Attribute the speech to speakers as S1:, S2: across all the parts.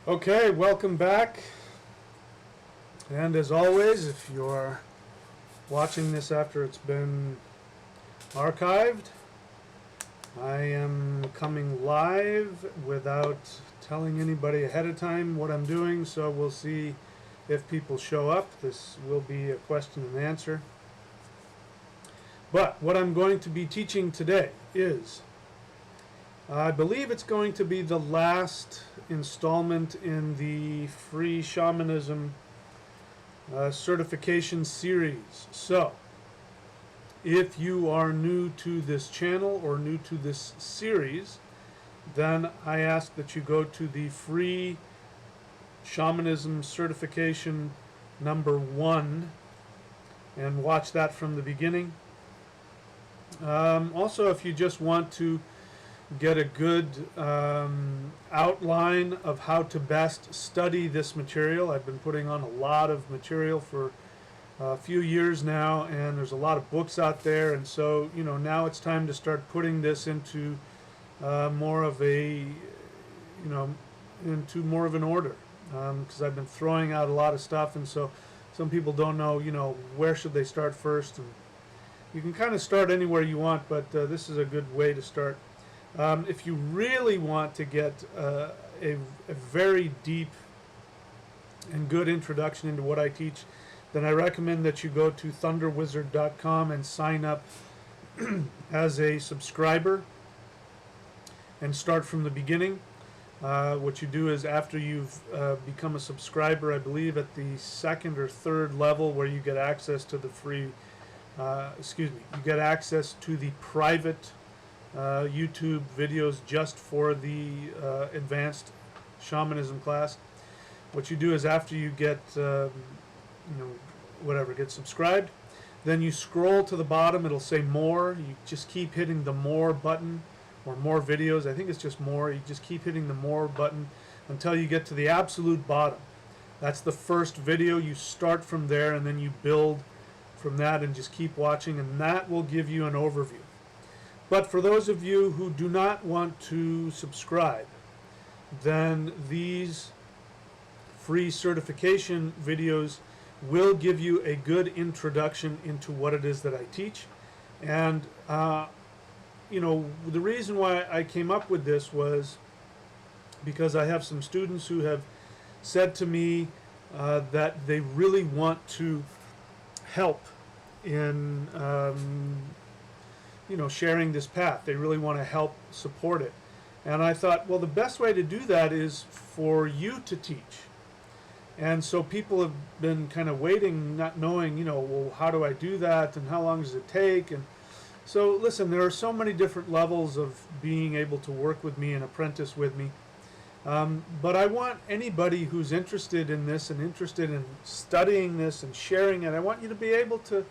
S1: Okay, welcome back. And as always, if you're watching this after it's been archived, I am coming live without telling anybody ahead of time what I'm doing, so we'll see if people show up. This will be a question and answer. But what I'm going to be teaching today is, I believe it's going to be the last installment in the free shamanism certification series. So, if you are new to this channel or new to this series, then I ask that you go to the free shamanism certification number 1 and watch that from the beginning. Also, if you just want to get a good outline of how to best study this material. I've been putting on a lot of material for a few years now, and there's a lot of books out there, and so now it's time to start putting this into more of a into more of an order, because I've been throwing out a lot of stuff, and so some people don't know where should they start first. And you can kind of start anywhere you want, but this is a good way to start. If you really want to get a very deep and good introduction into what I teach, then I recommend that you go to thunderwizard.com and sign up as a subscriber and start from the beginning. What you do is, after you've become a subscriber, I believe at the second or third level, where you get access to the free, you get access to the private YouTube videos just for the advanced shamanism class. What you do is, after you get get subscribed, then you scroll to the bottom. It'll say more. You just keep hitting the more button, or more videos. I think it's just more. You just keep hitting the more button until you get to the absolute bottom. That's the first video. You start from there, and then you build from that and just keep watching, and that will give you an overview. But for those of you who do not want to subscribe, then these free certification videos will give you a good introduction into what it is that I teach. And the reason why I came up with this was because I have some students who have said to me that they really want to help in sharing this path. They really want to help support it. And I thought, well, the best way to do that is for you to teach. And so people have been kind of waiting, not knowing, well, how do I do that, and how long does it take? And so, listen, there are so many different levels of being able to work with me and apprentice with me. But I want anybody who's interested in this and interested in studying this and sharing it, I want you to be able to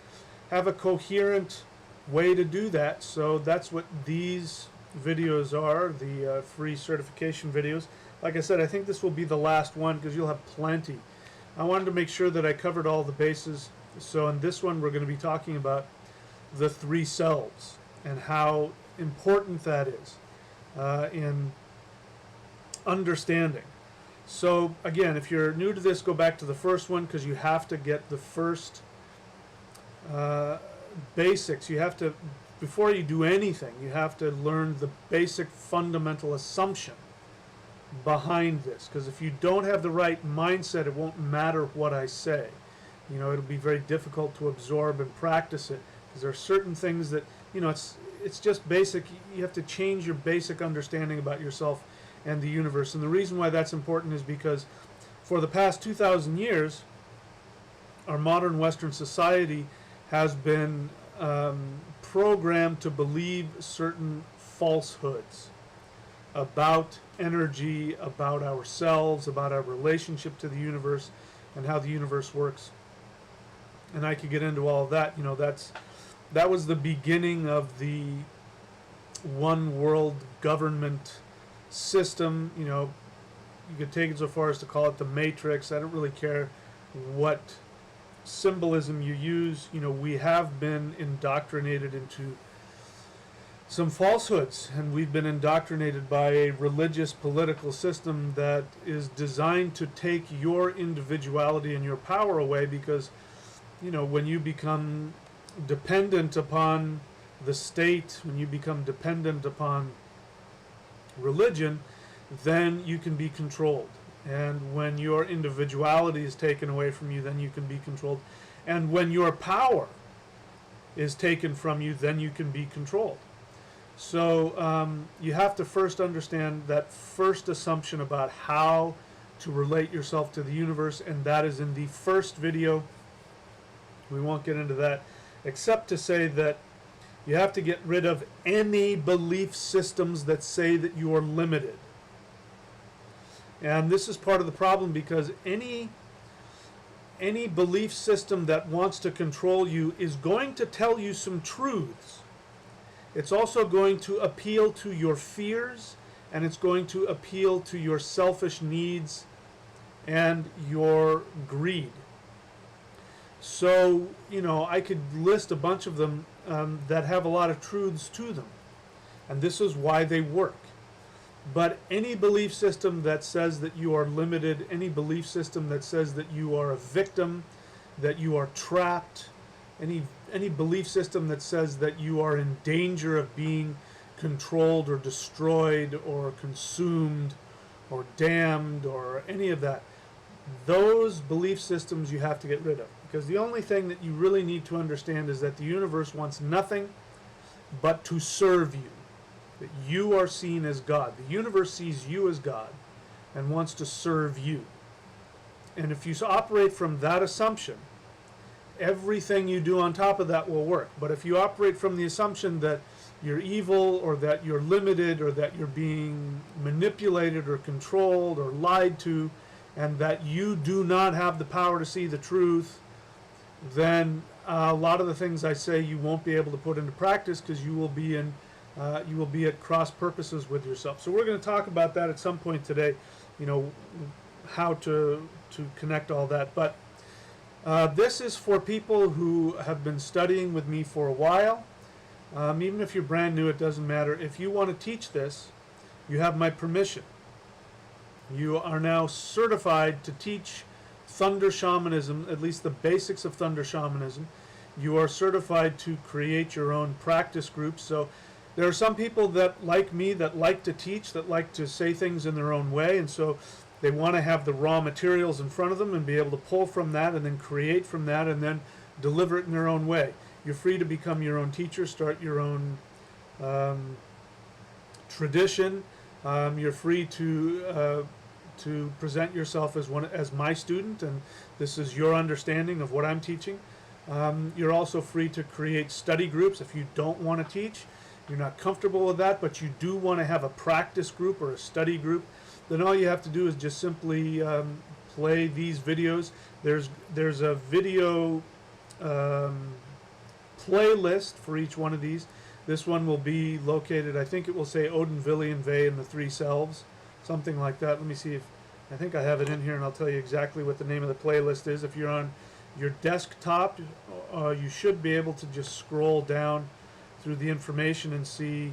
S1: have a coherent way to do that. So that's what these videos are, the free certification videos. Like I said, I think this will be the last one because you'll have plenty. I wanted to make sure that I covered all the bases. So in this one, we're going to be talking about the 3 selves and how important that is in understanding. So again, if you're new to this, go back to the first one, because you have to get the first basics. You have to, before you do anything, you have to learn the basic fundamental assumption behind this, because if you don't have the right mindset, it won't matter what I say. It'll be very difficult to absorb and practice it, because there are certain things that it's just basic. You have to change your basic understanding about yourself and the universe. And the reason why that's important is because for the past 2,000 years, our modern Western society has been programmed to believe certain falsehoods about energy, about ourselves, about our relationship to the universe, and how the universe works. And I could get into all of that. That was the beginning of the one world government system. You could take it so far as to call it the Matrix. I don't really care what symbolism you use. We have been indoctrinated into some falsehoods, and we've been indoctrinated by a religious political system that is designed to take your individuality and your power away, because when you become dependent upon the state, when you become dependent upon religion, then you can be controlled. And when your individuality is taken away from you, then you can be controlled. And when your power is taken from you, then you can be controlled. So you have to first understand that first assumption about how to relate yourself to the universe, and that is in the first video. We won't get into that, except to say that you have to get rid of any belief systems that say that you are limited. And this is part of the problem, because any belief system that wants to control you is going to tell you some truths. It's also going to appeal to your fears, and it's going to appeal to your selfish needs and your greed. So, I could list a bunch of them that have a lot of truths to them. And this is why they work. But any belief system that says that you are limited, any belief system that says that you are a victim, that you are trapped, any belief system that says that you are in danger of being controlled or destroyed or consumed or damned or any of that, those belief systems you have to get rid of. Because the only thing that you really need to understand is that the universe wants nothing but to serve you. That you are seen as God. The universe sees you as God and wants to serve you. And if you operate from that assumption, everything you do on top of that will work. But if you operate from the assumption that you're evil, or that you're limited, or that you're being manipulated or controlled or lied to, and that you do not have the power to see the truth, then a lot of the things I say you won't be able to put into practice, because you will be at cross purposes with yourself. So we're going to talk about that at some point today, how to connect all that. But this is for people who have been studying with me for a while. Even if you're brand new, it doesn't matter. If you want to teach this, you have my permission. You are now certified to teach Thunder Shamanism, at least the basics of Thunder Shamanism. You are certified to create your own practice groups. So there are some people that, like me, that like to teach, that like to say things in their own way, and so they want to have the raw materials in front of them and be able to pull from that and then create from that and then deliver it in their own way. You're free to become your own teacher, start your own tradition. You're free to present yourself as my student, and this is your understanding of what I'm teaching. You're also free to create study groups if you don't want to teach. You're not comfortable with that, but you do want to have a practice group or a study group. Then all you have to do is just simply play these videos. There's a video playlist for each one of these. This one will be located, I think it will say Odin, Vili, and Ve and the Three Selves, something like that. Let me see if I think I have it in here, and I'll tell you exactly what the name of the playlist is. If you're on your desktop, you should be able to just scroll down through the information and see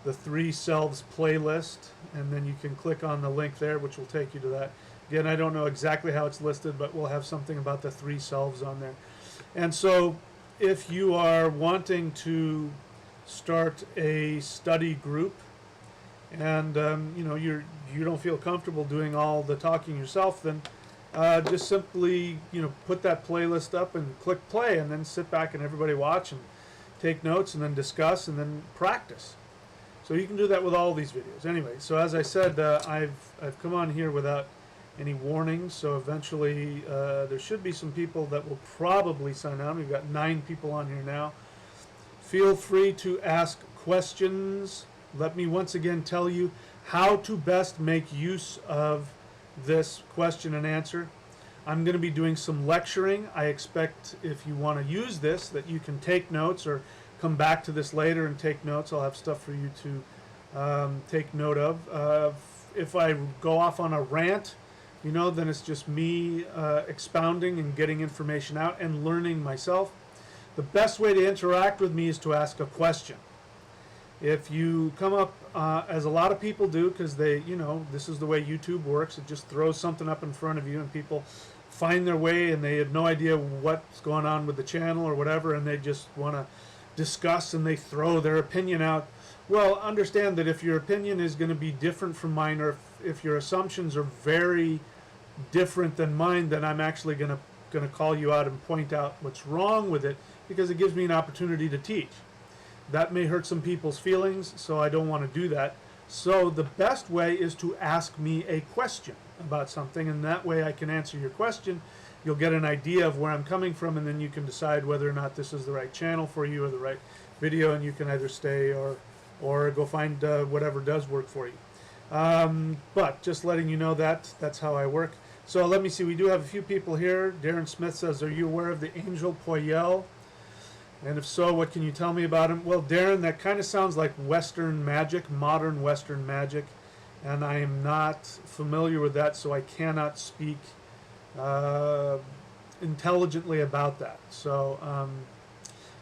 S1: the Three Selves playlist, and then you can click on the link there, which will take you to that. Again, I don't know exactly how it's listed, but we'll have something about the Three Selves on there. And so if you are wanting to start a study group, and you don't feel comfortable doing all the talking yourself, then just simply put that playlist up and click play, and then sit back and everybody watch and take notes and then discuss and then practice. So you can do that with all these videos. Anyway, so as I said, I've come on here without any warnings, so eventually there should be some people that will probably sign on. We've got 9 people on here now. Feel free to ask questions. Let me once again tell you how to best make use of this question and answer. I'm going to be doing some lecturing. I expect if you want to use this that you can take notes or come back to this later and take notes. I'll have stuff for you to take note of. If I go off on a rant, then it's just me expounding and getting information out and learning myself. The best way to interact with me is to ask a question. If you come up, as a lot of people do, because they, you know, this is the way YouTube works, it just throws something up in front of you and people find their way and they have no idea what's going on with the channel or whatever, and they just want to discuss and they throw their opinion out. Well, understand that if your opinion is going to be different from mine, or if your assumptions are very different than mine, then I'm actually going to call you out and point out what's wrong with it, because it gives me an opportunity to teach. That may hurt some people's feelings, so I don't want to do that. So the best way is to ask me a question about something, and that way I can answer your question. You'll get an idea of where I'm coming from, and then you can decide whether or not this is the right channel for you or the right video, and you can either stay or go find whatever does work for you. But just letting you know that's how I work. So let me see, we do have a few people here. Darren Smith says, are you aware of the angel Poyel? And if so, what can you tell me about him? Well, Darren, that kind of sounds like Western magic, modern Western magic, and I am not familiar with that, so I cannot speak intelligently about that. So,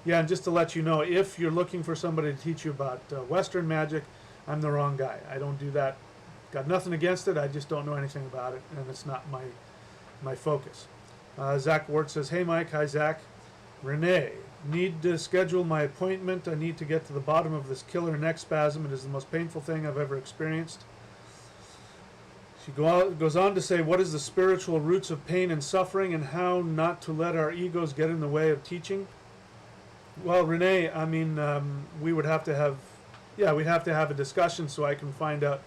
S1: yeah, and just to let you know, if you're looking for somebody to teach you about Western magic, I'm the wrong guy. I don't do that. Got nothing against it, I just don't know anything about it, and it's not my focus. Zach Ward says, hey Mike, hi Zach. Renee, need to schedule my appointment. I need to get to the bottom of this killer neck spasm. It is the most painful thing I've ever experienced. She goes on to say, what is the spiritual roots of pain and suffering, and how not to let our egos get in the way of teaching? Well, Renee, I mean, we would have to have, we'd have to have a discussion so I can find out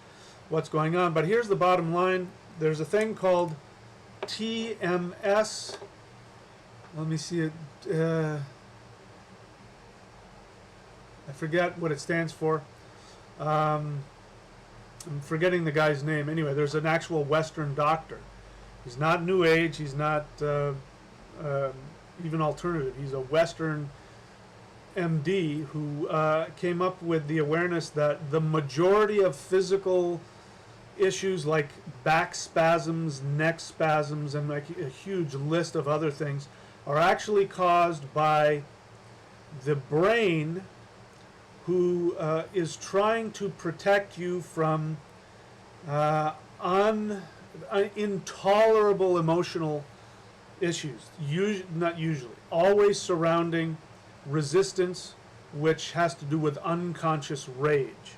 S1: what's going on. But here's the bottom line. There's a thing called TMS. Let me see it. I forget what it stands for. I'm forgetting the guy's name. Anyway, there's an actual Western doctor. He's not New Age. He's not even alternative. He's a Western MD who came up with the awareness that the majority of physical issues like back spasms, neck spasms, and like a huge list of other things are actually caused by the brain, who is trying to protect you from intolerable emotional issues. Not usually. Always surrounding resistance, which has to do with unconscious rage.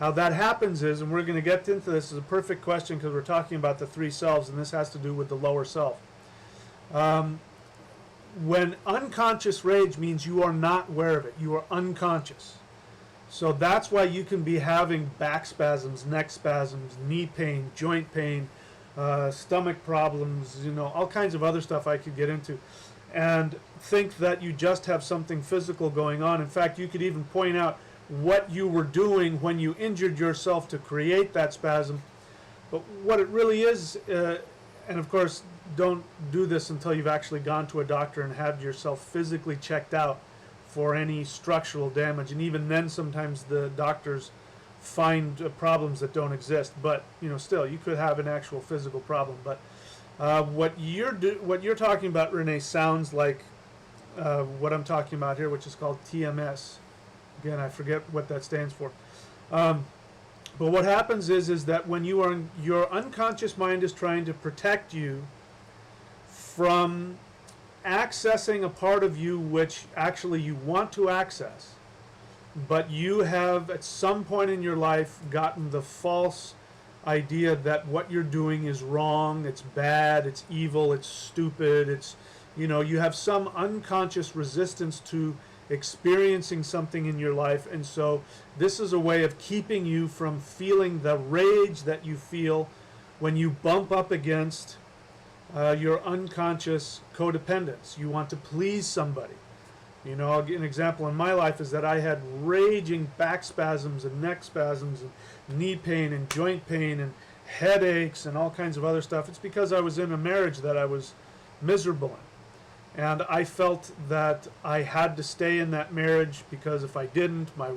S1: How that happens is, and we're going to get into this, is a perfect question because we're talking about the three selves, and this has to do with the lower self. When unconscious rage means you are not aware of it, you are unconscious. So that's why you can be having back spasms, neck spasms, knee pain, joint pain, stomach problems, you know, all kinds of other stuff I could get into, and think that you just have something physical going on. In fact, you could even point out what you were doing when you injured yourself to create that spasm. But what it really is, and of course, don't do this until you've actually gone to a doctor and had yourself physically checked out for any structural damage. And even then, sometimes the doctors find problems that don't exist. But you know, still, you could have an actual physical problem. But what you're talking about, Renee, sounds like what I'm talking about here, which is called TMS. Again, I forget what that stands for. But what happens is that when you are, your unconscious mind is trying to protect you from accessing a part of you which actually you want to access, but you have at some point in your life gotten the false idea that what you're doing is wrong, it's bad, it's evil, it's stupid, it's, you know, you have some unconscious resistance to experiencing something in your life, and so this is a way of keeping you from feeling the rage that you feel when you bump up against your unconscious codependence. You want to please somebody. You know, an example in my life is that I had raging back spasms and neck spasms and knee pain and joint pain and headaches and all kinds of other stuff. It's because I was in a marriage that I was miserable in. And I felt that I had to stay in that marriage because if I didn't, my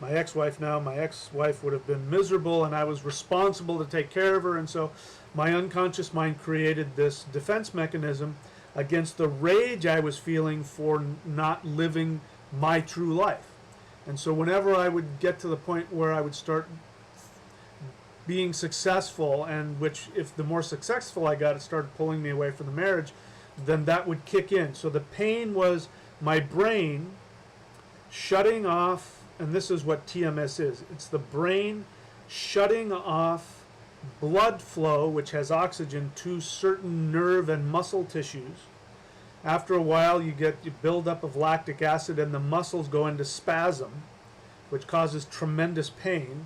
S1: ex-wife would have been miserable, and I was responsible to take care of her. And so my unconscious mind created this defense mechanism against the rage I was feeling for not living my true life. And so whenever I would get to the point where I would start being successful, and which if the more successful I got, it started pulling me away from the marriage, then that would kick in. So the pain was my brain shutting off, and this is what TMS is. It's the brain shutting off blood flow, which has oxygen, to certain nerve and muscle tissues. After a while, you get buildup of lactic acid, and the muscles go into spasm, which causes tremendous pain.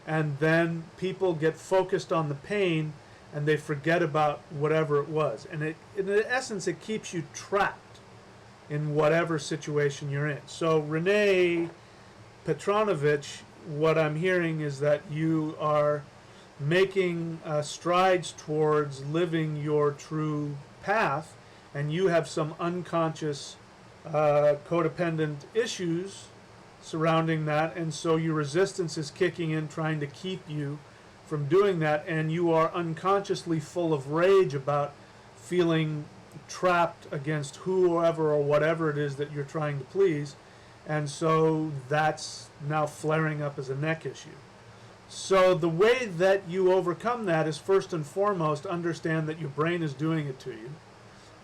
S1: And then people get focused on the pain, and they forget about whatever it was. And in essence, it keeps you trapped in whatever situation you're in. So Renee Petronovich, what I'm hearing is that you are making strides towards living your true path, and you have some unconscious codependent issues surrounding that, and so your resistance is kicking in, trying to keep you from doing that, and you are unconsciously full of rage about feeling trapped against whoever or whatever it is that you're trying to please, and so that's now flaring up as a neck issue. So the way that you overcome that is, first and foremost, understand that your brain is doing it to you,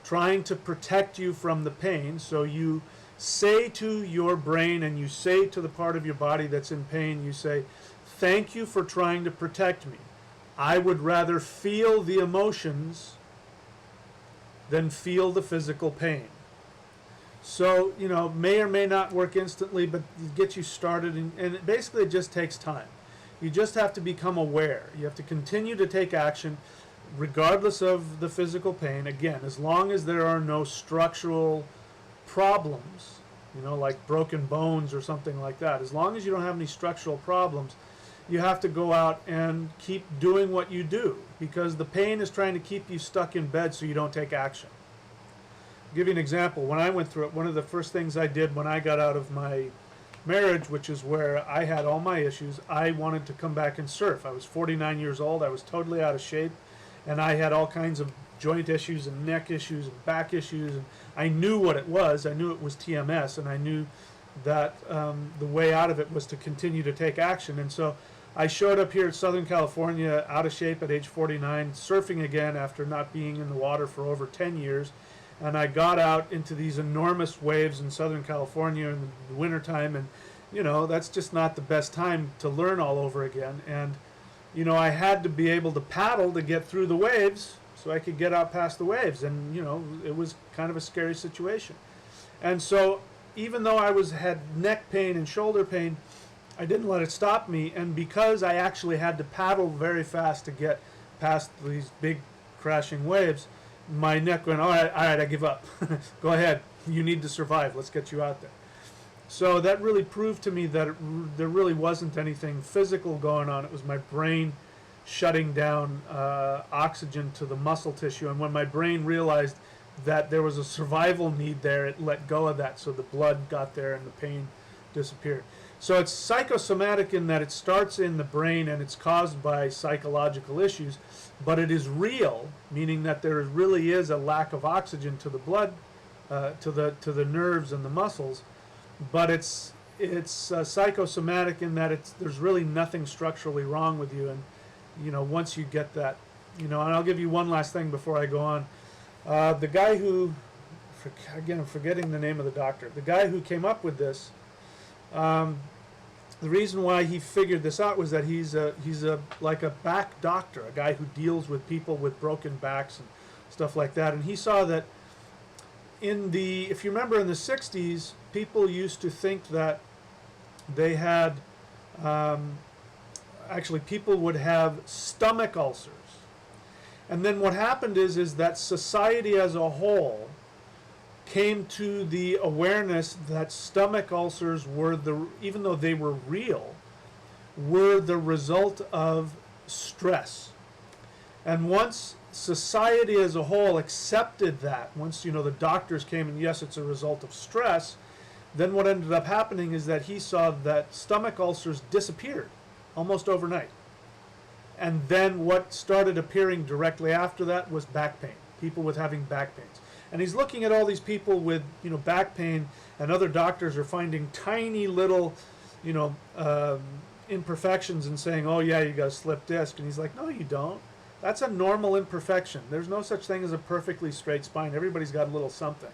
S1: trying to protect you from the pain. So you say to your brain, and you say to the part of your body that's in pain, you say, thank you for trying to protect me. I would rather feel the emotions than feel the physical pain. So, may or may not work instantly, but get you started, and basically it just takes time. You just have to become aware. You have to continue to take action regardless of the physical pain. Again, as long as there are no structural problems, like broken bones or something like that, as long as you don't have any structural problems, you have to go out and keep doing what you do, because the pain is trying to keep you stuck in bed so you don't take action. I'll give you an example. When I went through it, one of the first things I did when I got out of my marriage, which is where I had all my issues, I wanted to come back and surf. I was 49 years old. I was totally out of shape, and I had all kinds of joint issues and neck issues and back issues, and I knew what it was. I knew it was TMS, and I knew that the way out of it was to continue to take action. And so I showed up here in Southern California out of shape at age 49, surfing again after not being in the water for over 10 years. And I got out into these enormous waves in Southern California in the wintertime, and that's just not the best time to learn all over again. And I had to be able to paddle to get through the waves so I could get out past the waves, and it was kind of a scary situation. And so even though I had neck pain and shoulder pain, I didn't let it stop me, and because I actually had to paddle very fast to get past these big crashing waves, my neck went, all right, I give up. Go ahead. You need to survive. Let's get you out there. So that really proved to me that there really wasn't anything physical going on. It was my brain shutting down oxygen to the muscle tissue. And when my brain realized that there was a survival need there, it let go of that. So the blood got there and the pain disappeared. So it's psychosomatic in that it starts in the brain and it's caused by psychological issues, but it is real, meaning that there really is a lack of oxygen to the blood, to the nerves and the muscles. But it's psychosomatic in that there's really nothing structurally wrong with you, and once you get that, and I'll give you one last thing before I go on. The guy who, again, I'm forgetting the name of the doctor. The guy who came up with this. The reason why he figured this out was that he's like a back doctor, a guy who deals with people with broken backs and stuff like that. And he saw that if you remember in the 60s, people used to think that they had, actually people would have stomach ulcers. And then what happened is that society as a whole came to the awareness that stomach ulcers were even though they were real, were the result of stress. And once society as a whole accepted that, once the doctors came and yes, it's a result of stress, then what ended up happening is that he saw that stomach ulcers disappeared almost overnight. And then what started appearing directly after that was back pain, people with having back pains. And he's looking at all these people with, back pain, and other doctors are finding tiny little you know, imperfections and saying, oh yeah, you got a slip disc. And he's like, no, you don't. That's a normal imperfection. There's no such thing as a perfectly straight spine. Everybody's got a little something.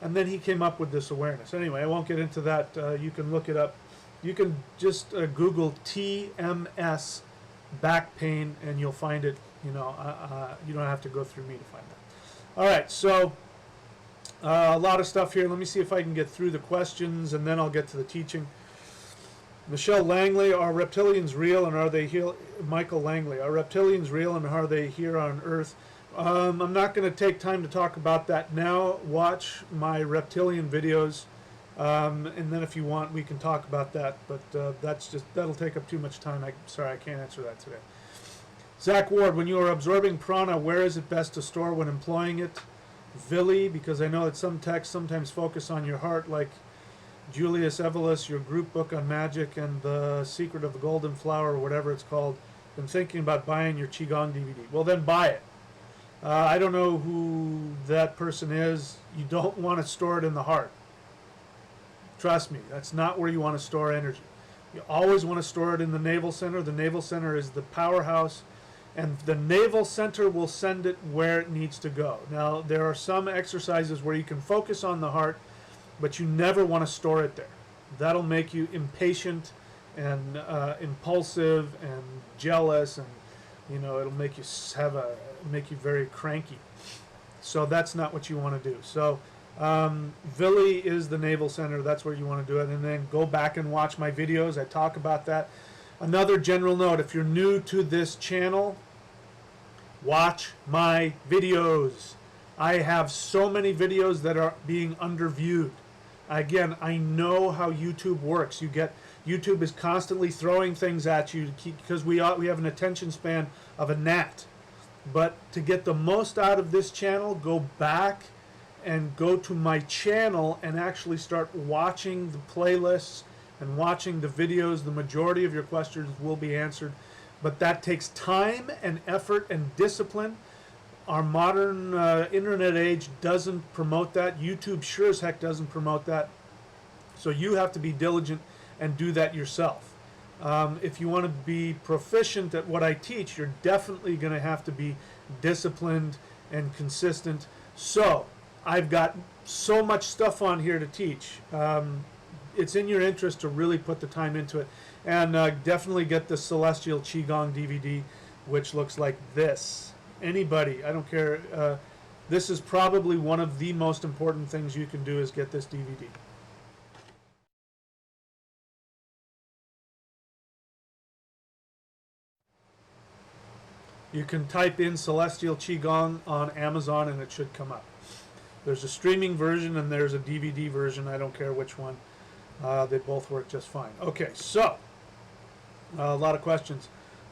S1: And then he came up with this awareness. Anyway, I won't get into that. You can look it up. You can just Google TMS back pain and you'll find it. You know, you don't have to go through me to find that. All right, so a lot of stuff here. Let me see if I can get through the questions and then I'll get to the teaching. Michelle Langley, are reptilians real and are they here? Michael Langley, are reptilians real and are they here on Earth? I'm not going to take time to talk about that now. Watch my reptilian videos, and then if you want, we can talk about that. But that'll take up too much time. Sorry, I can't answer that today. Zach Ward, when you are absorbing prana, where is it best to store when employing it? Vili, because I know that some texts sometimes focus on your heart, like Julius Evolis, your group book on magic, and the Secret of the Golden Flower, or whatever it's called. Been thinking about buying your Qigong DVD. Well, then buy it. I don't know who that person is. You don't want to store it in the heart. Trust me, that's not where you want to store energy. You always want to store it in the navel center. The navel center is the powerhouse, and the navel center will send it where it needs to go. Now, there are some exercises where you can focus on the heart, but you never want to store it there. That'll make you impatient and impulsive and jealous, and you know, it'll make you make you very cranky. So that's not what you want to do. So Vili is the navel center. That's where you want to do it. And then go back and watch my videos. I talk about that. Another general note, if you're new to this channel, watch my videos. I have so many videos that are being underviewed. Again, I know how YouTube works. YouTube is constantly throwing things at you because we have an attention span of a gnat. But to get the most out of this channel, go back and go to my channel and actually start watching the playlists and watching the videos. The majority of your questions will be answered. But that takes time and effort and discipline. Our modern internet age doesn't promote that. YouTube sure as heck doesn't promote that. So you have to be diligent and do that yourself. If you want to be proficient at what I teach, you're definitely going to have to be disciplined and consistent. So I've got so much stuff on here to teach. It's in your interest to really put the time into it. And definitely get the Celestial Qigong DVD, which looks like this. Anybody, I don't care. This is probably one of the most important things you can do is get this DVD. You can type in Celestial Qigong on Amazon and it should come up. There's a streaming version and there's a DVD version. I don't care which one. They both work just fine. Okay, so a lot of questions.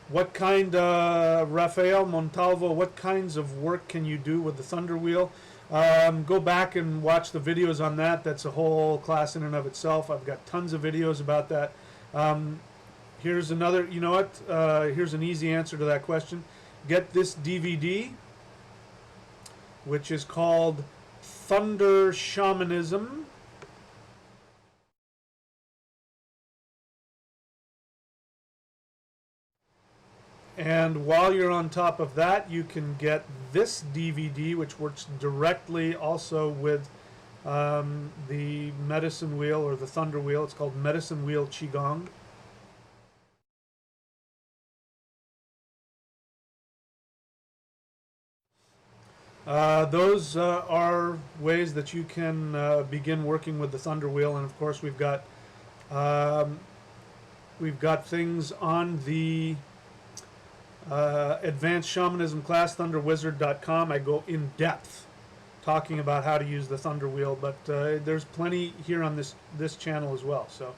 S1: What kind, Rafael Montalvo, what kinds of work can you do with the Thunder Wheel? Go back and watch the videos on that. That's a whole class in and of itself. I've got tons of videos about that. Here's another, you know what? Here's an easy answer to that question. Get this DVD, which is called Thunder Shamanism. And while you're on top of that, you can get this DVD, which works directly also with the Medicine Wheel or the Thunder Wheel. It's called Medicine Wheel Qigong. Those are ways that you can begin working with the Thunder Wheel, and of course we've got things on the Advanced Shamanism class, thunderwizard.com. I go in depth talking about how to use the Thunder Wheel, but there's plenty here on this channel as well. So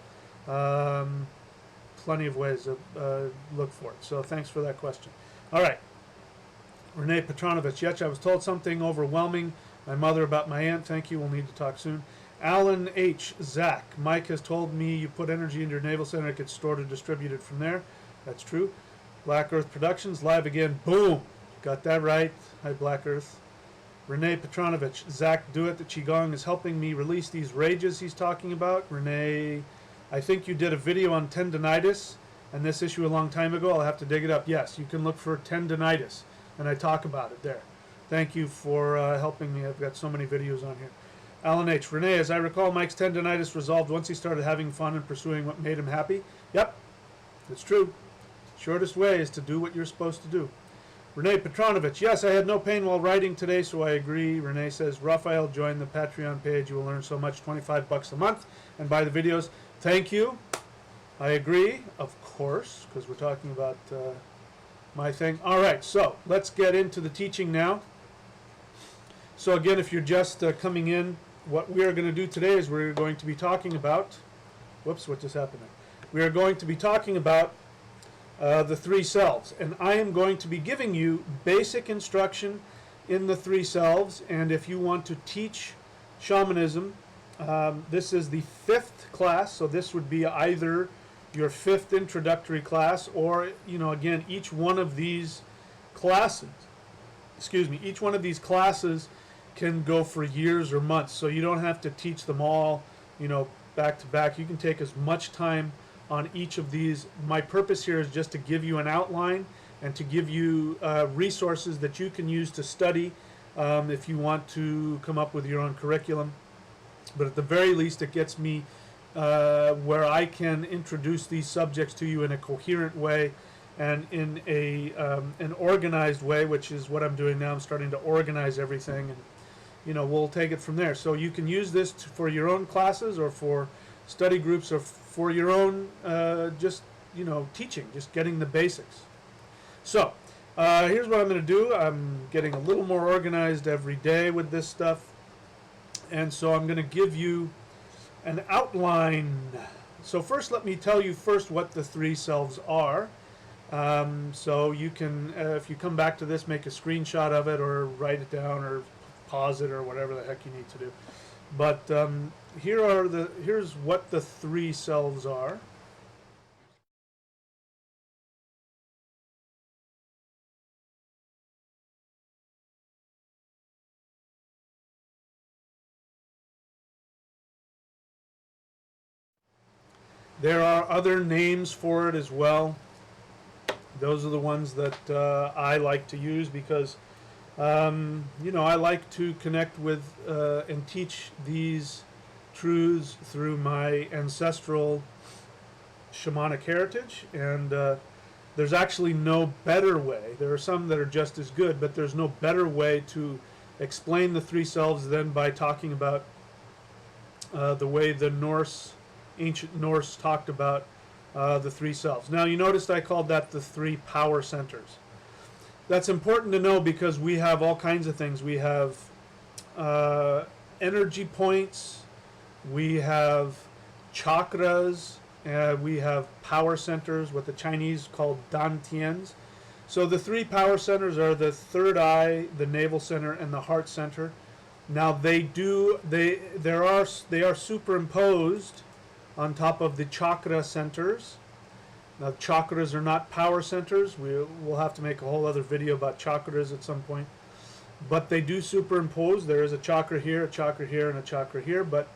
S1: plenty of ways to look for it. So thanks for that question. All right. Renee Petronovich, yes, I was told something overwhelming. My mother about my aunt. Thank you. We'll need to talk soon. Alan H. Zach, Mike has told me you put energy into your navel center, it gets stored and distributed from there. That's true. Black Earth Productions, live again. Boom! Got that right. Hi, Black Earth. Renee Petronovich, Zach, do it. The Qigong is helping me release these rages he's talking about. Renee I think you did a video on tendinitis and this issue a long time ago. I'll have to dig it up. Yes, you can look for tendinitis, and I talk about it there. Thank you for helping me. I've got so many videos on here. Alan H. Renee, as I recall, Mike's tendinitis resolved once he started having fun and pursuing what made him happy. Yep, it's true. Shortest way is to do what you're supposed to do. Renee Petronovich, yes, I had no pain while writing today, so I agree. Renee says, Raphael, join the Patreon page. You will learn so much, $25 a month, and buy the videos. Thank you. I agree, of course, because we're talking about my thing. All right, so let's get into the teaching now. So again, if you're just coming in, what we are going to do today is we're going to be talking about, whoops, what just happened there? We are going to be talking about the three selves, and I am going to be giving you basic instruction in the three selves. And if you want to teach shamanism, this is the 5th class, so this would be either your 5th introductory class, or again, each one of these classes, each one of these classes can go for years or months, so you don't have to teach them all back to back. You can take as much time on each of these. My purpose here is just to give you an outline and to give you resources that you can use to study if you want to come up with your own curriculum. But at the very least, it gets me where I can introduce these subjects to you in a coherent way and in an organized way, which is what I'm doing now. I'm starting to organize everything, and we'll take it from there. So you can use this for your own classes or for study groups or for your own teaching, just getting the basics. So here's what I'm going to do. I'm getting a little more organized every day with this stuff, and so I'm going to give you an outline. So first, let me tell you first what the three selves are. So you can, if you come back to this, make a screenshot of it or write it down or pause it or whatever the heck you need to do. But here's what the three selves are. There are other names for it as well. Those are the ones that I like to use because I like to connect with and teach these truths through my ancestral shamanic heritage, and there's actually no better way. There are some that are just as good, but there's no better way to explain the three selves than by talking about the way the ancient Norse talked about the three selves. Now, you noticed I called that the three power centers. That's important to know because we have all kinds of things. We have energy points, we have chakras, we have power centers, what the Chinese call dantians. So the three power centers are the third eye, the navel center, and the heart center. Now they are superimposed on top of the chakra centers. Now, chakras are not power centers. We'll have to make a whole other video about chakras at some point. But they do superimpose. There is a chakra here, and a chakra here, but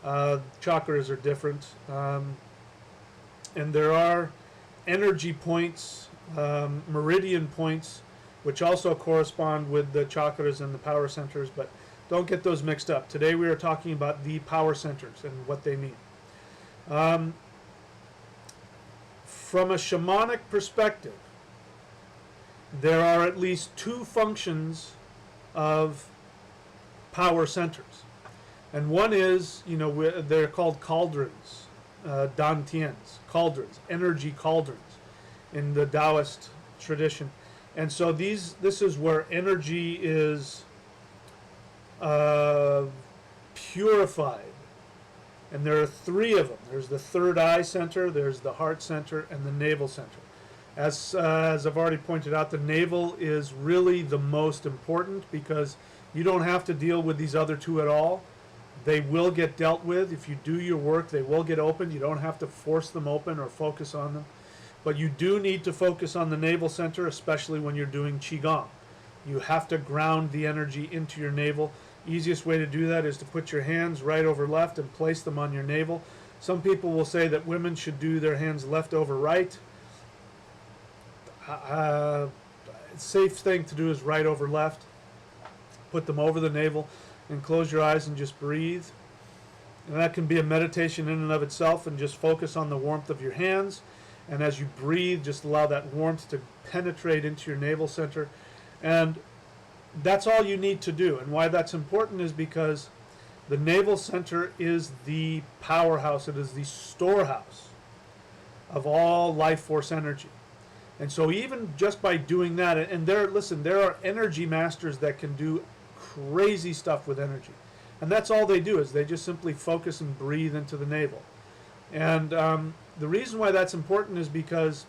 S1: chakras are different. And there are energy points, meridian points, which also correspond with the chakras and the power centers, but don't get those mixed up. Today we are talking about the power centers and what they mean. From a shamanic perspective, there are at least two functions of power centers. And one is, they're called cauldrons, dantians, cauldrons, energy cauldrons in the Taoist tradition. And so this is where energy is purified. And there are three of them. There's the third eye center, there's the heart center, and the navel center. As I've already pointed out, the navel is really the most important because you don't have to deal with these other two at all. They will get dealt with. If you do your work, they will get opened. You don't have to force them open or focus on them. But you do need to focus on the navel center, especially when you're doing Qigong. You have to ground the energy into your navel. Easiest way to do that is to put your hands right over left and place them on your navel Some people will say that women should do their hands left over right. Safe thing to do is right over left. Put them over the navel and close your eyes and just breathe. And that can be a meditation in and of itself, and just focus on the warmth of your hands. And as you breathe, just allow that warmth to penetrate into your navel center. And that's all you need to do. And why that's important is because the navel center is the powerhouse. It is the storehouse of all life force energy. And so even just by doing that, and there are energy masters that can do crazy stuff with energy. And that's all they do, is they just simply focus and breathe into the navel. And the reason why that's important is because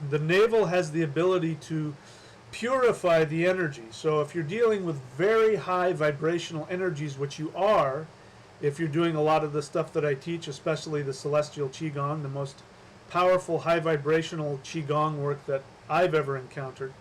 S1: the navel has the ability to purify the energy. So if you're dealing with very high vibrational energies, which you are, if you're doing a lot of the stuff that I teach, especially the celestial qigong, the most powerful high vibrational qigong work that I've ever encountered,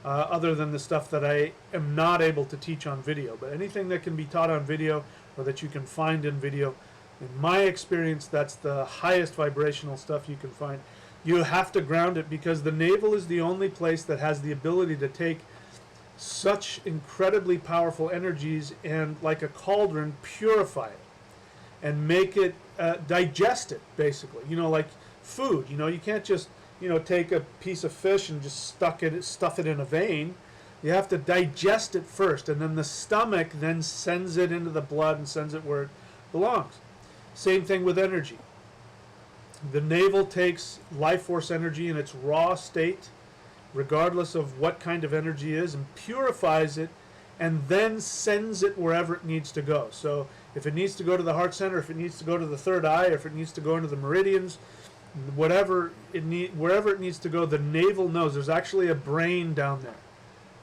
S1: other than the stuff that I am not able to teach on video. But anything that can be taught on video, or that you can find in video, in my experience, that's the highest vibrational stuff you can find. You have to ground it, because the navel is the only place that has the ability to take such incredibly powerful energies and, like a cauldron, purify it and make it, digest it, basically. Like food. You can't just take a piece of fish and just stuff it in a vein. You have to digest it first, and then the stomach then sends it into the blood and sends it where it belongs. Same thing with energy. The navel takes life force energy in its raw state, regardless of what kind of energy it is, and purifies it, and then sends it wherever it needs to go. So if it needs to go to the heart center, if it needs to go to the third eye, if it needs to go into the meridians, wherever it needs to go, the navel knows. There's actually a brain down there.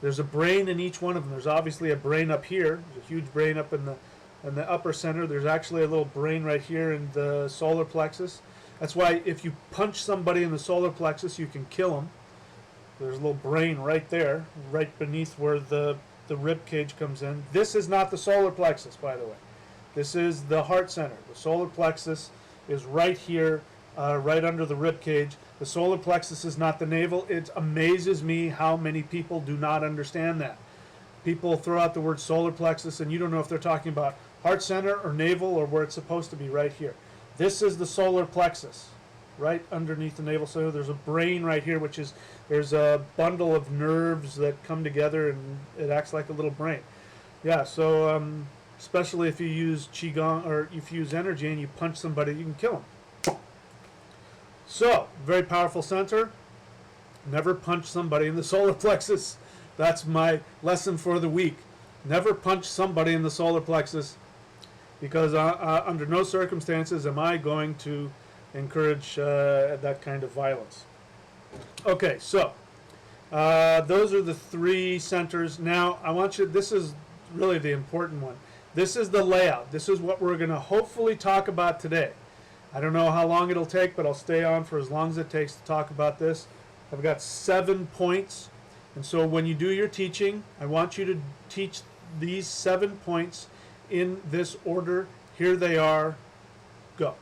S1: There's a brain in each one of them. There's obviously a brain up here. There's a huge brain up in the upper center. There's actually a little brain right here in the solar plexus. That's why if you punch somebody in the solar plexus, you can kill them. There's a little brain right there, right beneath where the rib cage comes in. This is not the solar plexus, by the way. This is the heart center. The solar plexus is right here, right under the rib cage. The solar plexus is not the navel. It amazes me how many people do not understand that. People throw out the word solar plexus, and you don't know if they're talking about heart center or navel or where it's supposed to be, right here. This is the solar plexus, right underneath the navel center. There's a brain right here, there's a bundle of nerves that come together, and it acts like a little brain. Yeah, so especially if you use qigong, or if you use energy and you punch somebody, you can kill them. So, very powerful center. Never punch somebody in the solar plexus. That's my lesson for the week. Never punch somebody in the solar plexus, because under no circumstances am I going to encourage that kind of violence. Okay, so those are the three centers. Now, I want you, this is really the important one. This is the layout. This is what we're going to hopefully talk about today. I don't know how long it'll take, but I'll stay on for as long as it takes to talk about this. I've got 7 points. And so when you do your teaching, I want you to teach these 7 points in this order. Here they are. Go.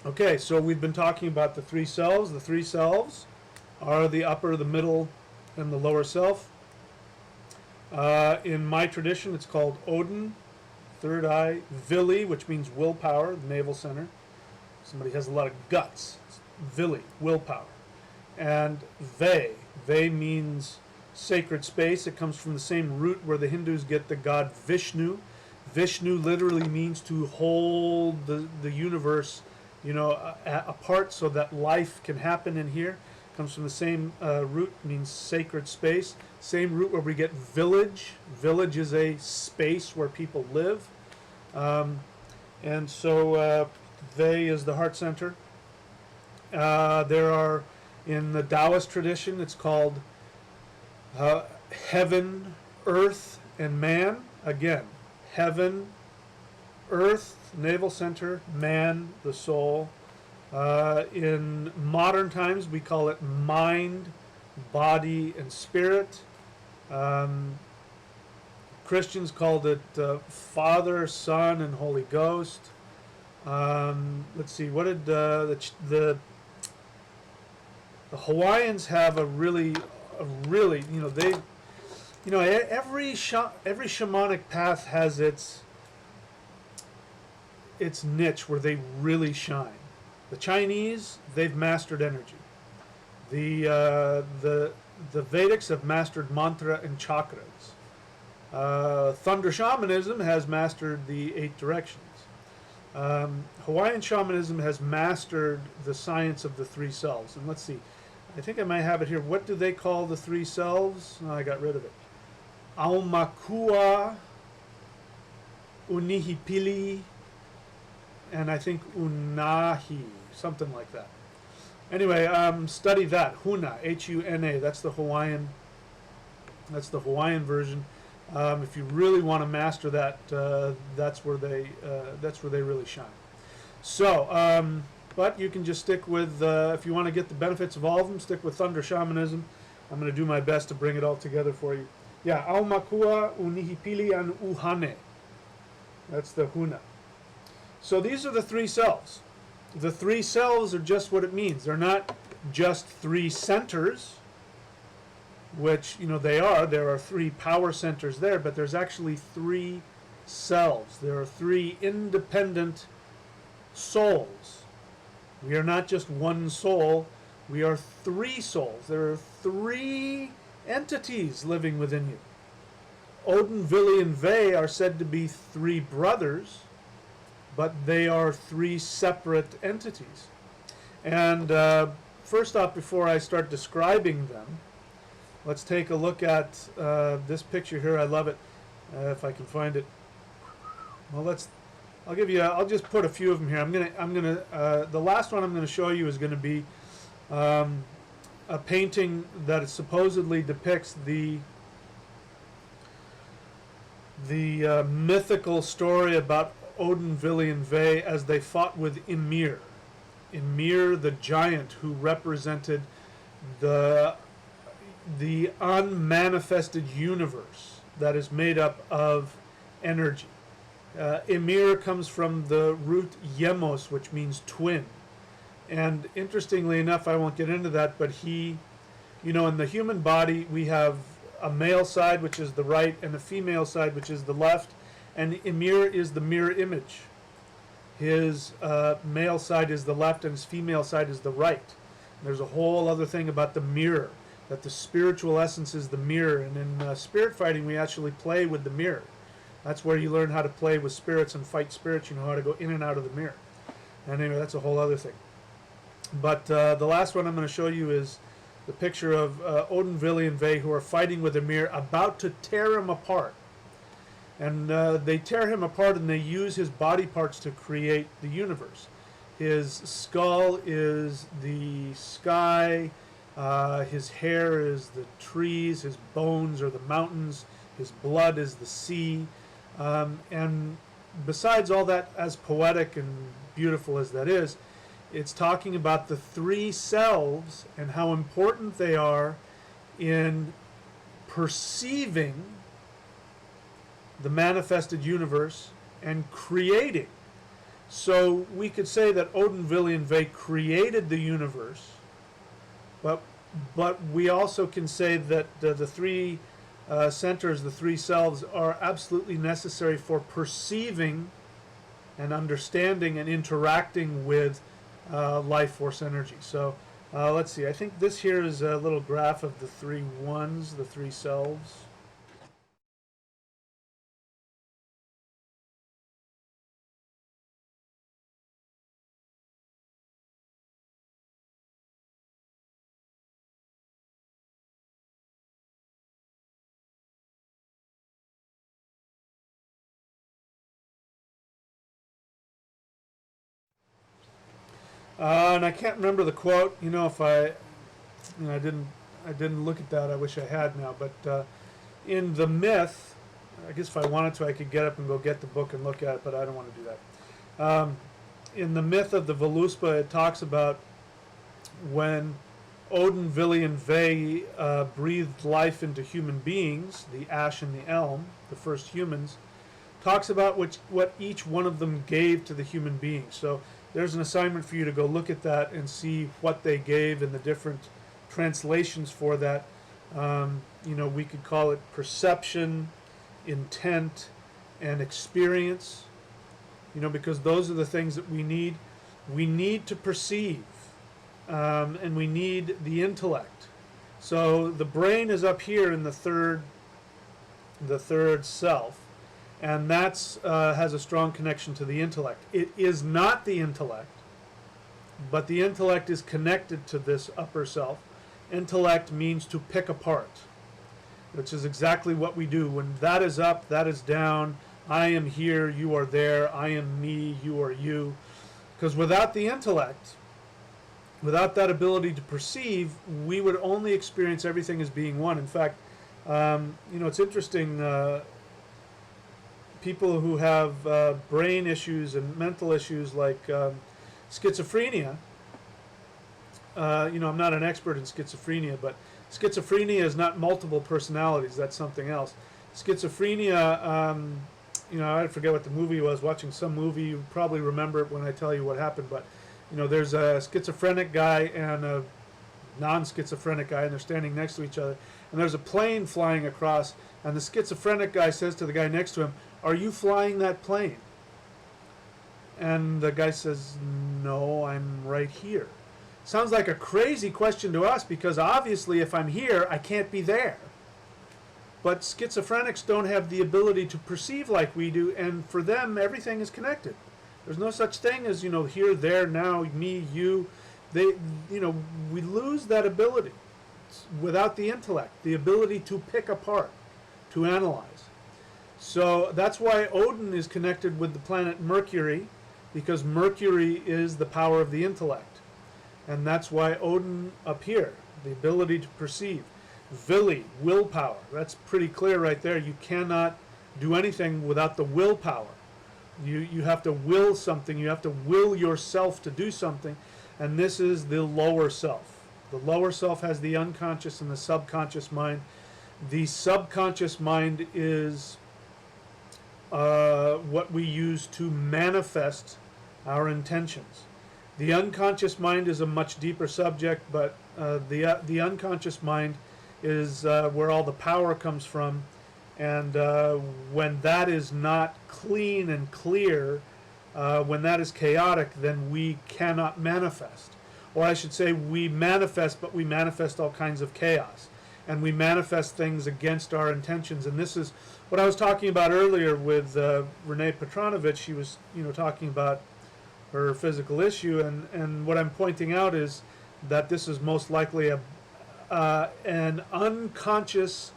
S1: Okay, so we've been talking about the three selves. The three selves are the upper, the middle, and the lower self. In my tradition, it's called Odin, third eye, Vili, which means willpower, the navel center. Somebody has a lot of guts. It's Vili, willpower. And Ve means sacred space. It comes from the same root where the Hindus get the god Vishnu. Vishnu literally means to hold the universe, apart so that life can happen in here. Comes from the same root, means sacred space. Same root where we get village. Village is a space where people live. And so Ve is the heart center. There are, in the Taoist tradition, it's called heaven, earth, and man. Again, heaven, earth, navel center, man, the soul. In modern times, we call it mind, body, and spirit. Um, Christians called it Father, Son, and Holy Ghost. Let's see, what did the Hawaiians have a really, you know, they, you know, every shamanic path has its niche where they really shine. The Chinese, they've mastered energy. The Vedics have mastered mantra and chakras. Thunder shamanism has mastered the 8 directions. Hawaiian shamanism has mastered the science of the 3 selves. And let's see, I think I might have it here. What do they call the 3 selves? Oh, I got rid of it. Aumakua, Unihipili, and I think Unahi, something like that. Anyway, study that. Huna, H-U-N-A. That's the Hawaiian. That's the Hawaiian version. If you really want to master that, that's where they really shine. So, but you can just stick with, if you want to get the benefits of all of them, stick with Thunder Shamanism. I'm going to do my best to bring it all together for you. Yeah, Aumakua, Unihipili, and Uhane. That's the Huna. So these are the 3 selves. The 3 selves are just what it means. They're not just 3 centers, which, you know, they are. There are 3 power centers there, but there's actually 3 selves. There are 3 independent souls. We are not just one soul. We are 3 souls. There are 3 entities living within you. Odin, Vili, and Ve are said to be 3 brothers, but they are 3 separate entities. And first off, before I start describing them, let's take a look at this picture here. I love it. If I can find it. Well, I'll just put a few of them here. The last one I'm gonna show you is gonna be a painting that supposedly depicts the mythical story about Odin, Vili, and Ve as they fought with Ymir. Ymir, the giant who represented the unmanifested universe that is made up of energy. Ymir comes from the root yemos, which means twin. And interestingly enough, I won't get into that, but in the human body, we have a male side, which is the right, and a female side, which is the left. And Ymir is the mirror image. His male side is the left, and his female side is the right. And there's a whole other thing about the mirror, that the spiritual essence is the mirror. And in spirit fighting, we actually play with the mirror. That's where you learn how to play with spirits and fight spirits. You know how to go in and out of the mirror. And anyway, that's a whole other thing. But the last one I'm going to show you is the picture of Odin, Vili, and Ve, who are fighting with Ymir, about to tear him apart. And they tear him apart, and they use his body parts to create the universe. His skull is the sky, his hair is the trees, his bones are the mountains, his blood is the sea. And besides all that, as poetic and beautiful as that is, it's talking about the 3 selves and how important they are in perceiving the manifested universe and creating. So we could say that Odin, Vili, and Ve created the universe, but we also can say that the 3 centers, the 3 selves, are absolutely necessary for perceiving and understanding and interacting with life force energy. So let's see, I think this here is a little graph of the 3 ones, the 3 selves. And I can't remember the quote. If I didn't look at that. I wish I had now. But in the myth, I guess if I wanted to, I could get up and go get the book and look at it, but I don't want to do that. In the myth of the Voluspa, it talks about when Odin, Vili, and Ve breathed life into human beings, the ash and the elm, the first humans, talks about what each one of them gave to the human being. So there's an assignment for you to go look at that and see what they gave in the different translations for that. We could call it perception, intent, and experience, because those are the things that we need. We need to perceive, and we need the intellect. So the brain is up here in the third self, and that's has a strong connection to the intellect. It is not the intellect, but the intellect is connected to this upper self. Intellect means to pick apart, which is exactly what we do. When that is up, that is down. I am here, you are there. I am me, you are you. Because without the intellect, without that ability to perceive, we would only experience everything as being one. In fact, it's interesting. People who have brain issues and mental issues like schizophrenia. I'm not an expert in schizophrenia, but schizophrenia is not multiple personalities. That's something else. Schizophrenia, I forget what the movie was. Watching some movie, you probably remember it when I tell you what happened. But there's a schizophrenic guy and a non-schizophrenic guy, and they're standing next to each other. And there's a plane flying across, and the schizophrenic guy says to the guy next to him, "Are you flying that plane?" And the guy says, "No, I'm right here." Sounds like a crazy question to us, because obviously if I'm here, I can't be there. But schizophrenics don't have the ability to perceive like we do, and for them, everything is connected. There's no such thing as, here, there, now, me, you. We lose that ability without the intellect, the ability to pick apart, to analyze. So that's why Odin is connected with the planet Mercury, because Mercury is the power of the intellect. And that's why Odin up here, the ability to perceive. Vili, willpower. That's pretty clear right there. You cannot do anything without the willpower. You have to will something. You have to will yourself to do something. And this is the lower self. The lower self has the unconscious and the subconscious mind. The subconscious mind is what we use to manifest our intentions. The unconscious mind is a much deeper subject, but the unconscious mind is where all the power comes from. And when that is not clean and clear, when that is chaotic, then we cannot manifest. Or I should say, we manifest, but we manifest all kinds of chaos. And we manifest things against our intentions. And this is what I was talking about earlier with Renee Petronovich. She was, talking about her physical issue, and what I'm pointing out is that this is most likely an unconscious,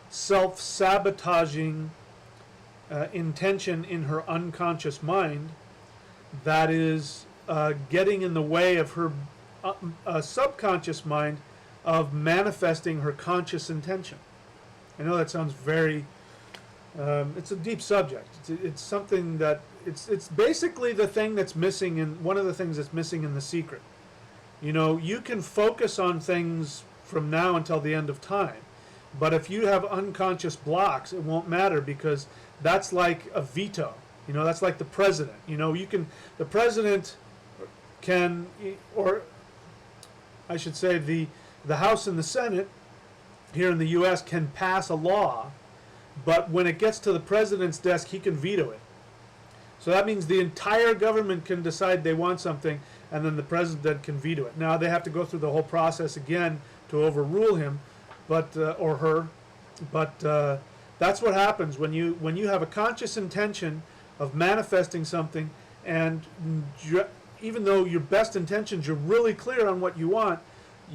S1: self-sabotaging intention in her unconscious mind that is getting in the way of her subconscious mind of manifesting her conscious intention. I know that sounds very it's a deep subject. It's something that it's basically the thing that's missing in one of the things that's missing in The Secret. You can focus on things from now until the end of time, but if you have unconscious blocks, it won't matter, because that's like a veto. That's like the president. The president can, or I should say the House and the Senate here in the U.S. can pass a law, but when it gets to the president's desk, he can veto it. So that means the entire government can decide they want something, and then the president can veto it. Now they have to go through the whole process again to overrule him, but or her. But that's what happens when you have a conscious intention of manifesting something, and even though your best intentions, you're really clear on what you want,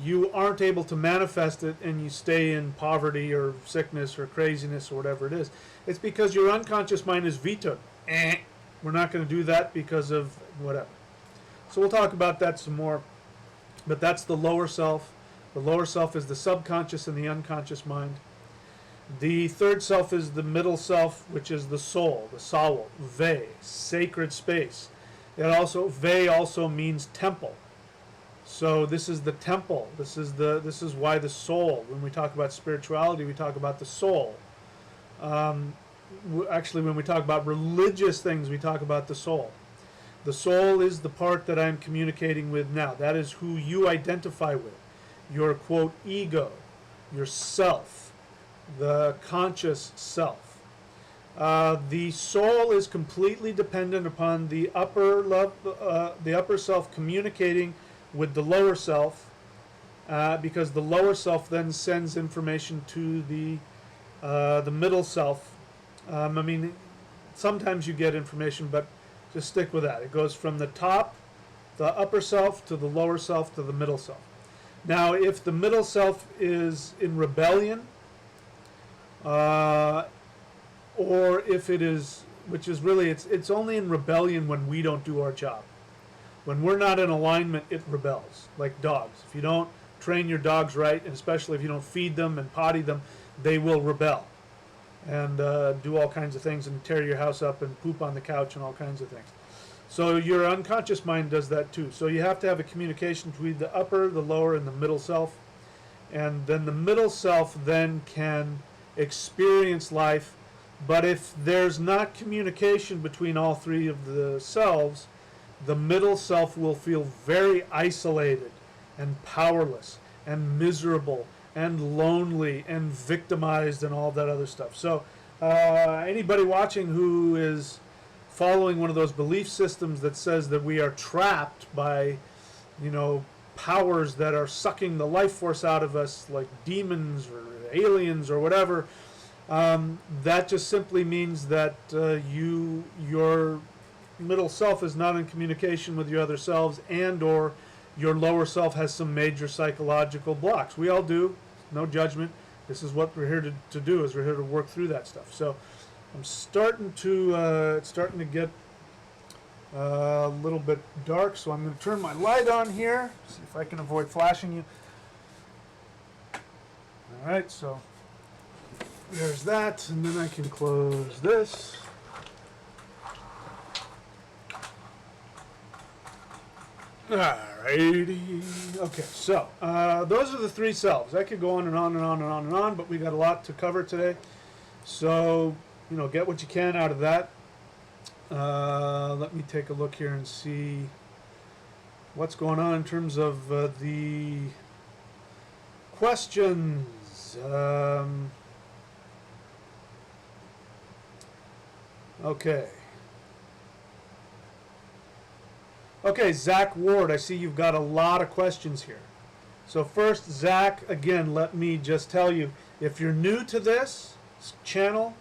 S1: you aren't able to manifest it, and you stay in poverty or sickness or craziness or whatever it is. It's because your unconscious mind is vetoed. We're not going to do that because of whatever. So we'll talk about that some more. But that's the lower self. The lower self is the subconscious and the unconscious mind. The third self is the middle self, which is the soul, the soul, ve, sacred space. Ve also means temple. So this is the temple. This is why the soul. When we talk about spirituality, we talk about the soul. Actually, when we talk about religious things, we talk about the soul. The soul is the part that I'm communicating with now. That is who you identify with. Your, quote, ego, your self, the conscious self. The soul is completely dependent upon the upper self communicating with the lower self, because the lower self then sends information to the middle self. I mean, sometimes you get information, but just stick with that. It goes from the top, the upper self, to the lower self, to the middle self. Now, if the middle self is in rebellion, or if it is, which is really, it's only in rebellion when we don't do our job. When we're not in alignment, it rebels, like dogs. If you don't train your dogs right, and especially if you don't feed them and potty them, they will rebel and do all kinds of things and tear your house up and poop on the couch and all kinds of things. So your unconscious mind does that too. So you have to have a communication between the upper, the lower, and the middle self. And then the middle self then can experience life. But if there's not communication between all three of the selves, the middle self will feel very isolated and powerless and miserable and lonely and victimized and all that other stuff. So anybody watching who is following one of those belief systems that says that we are trapped by, powers that are sucking the life force out of us, like demons or aliens or whatever, that just simply means that your middle self is not in communication with your other selves, and or your lower self has some major psychological blocks. We all do. No judgment. This is what we're here to do, is we're here to work through that stuff. So I'm starting to get a little bit dark, so I'm going to turn my light on here, see if I can avoid flashing you. All right, so there's that, and then I can close this. Alrighty. Okay, so those are the three selves. I could go on and on and on and on and on, but we got a lot to cover today. So, get what you can out of that. Let me take a look here and see what's going on in terms of the questions. Okay. Okay, Zach Ward, I see you've got a lot of questions here. So first, Zach, again, let me just tell you, if you're new to this channel,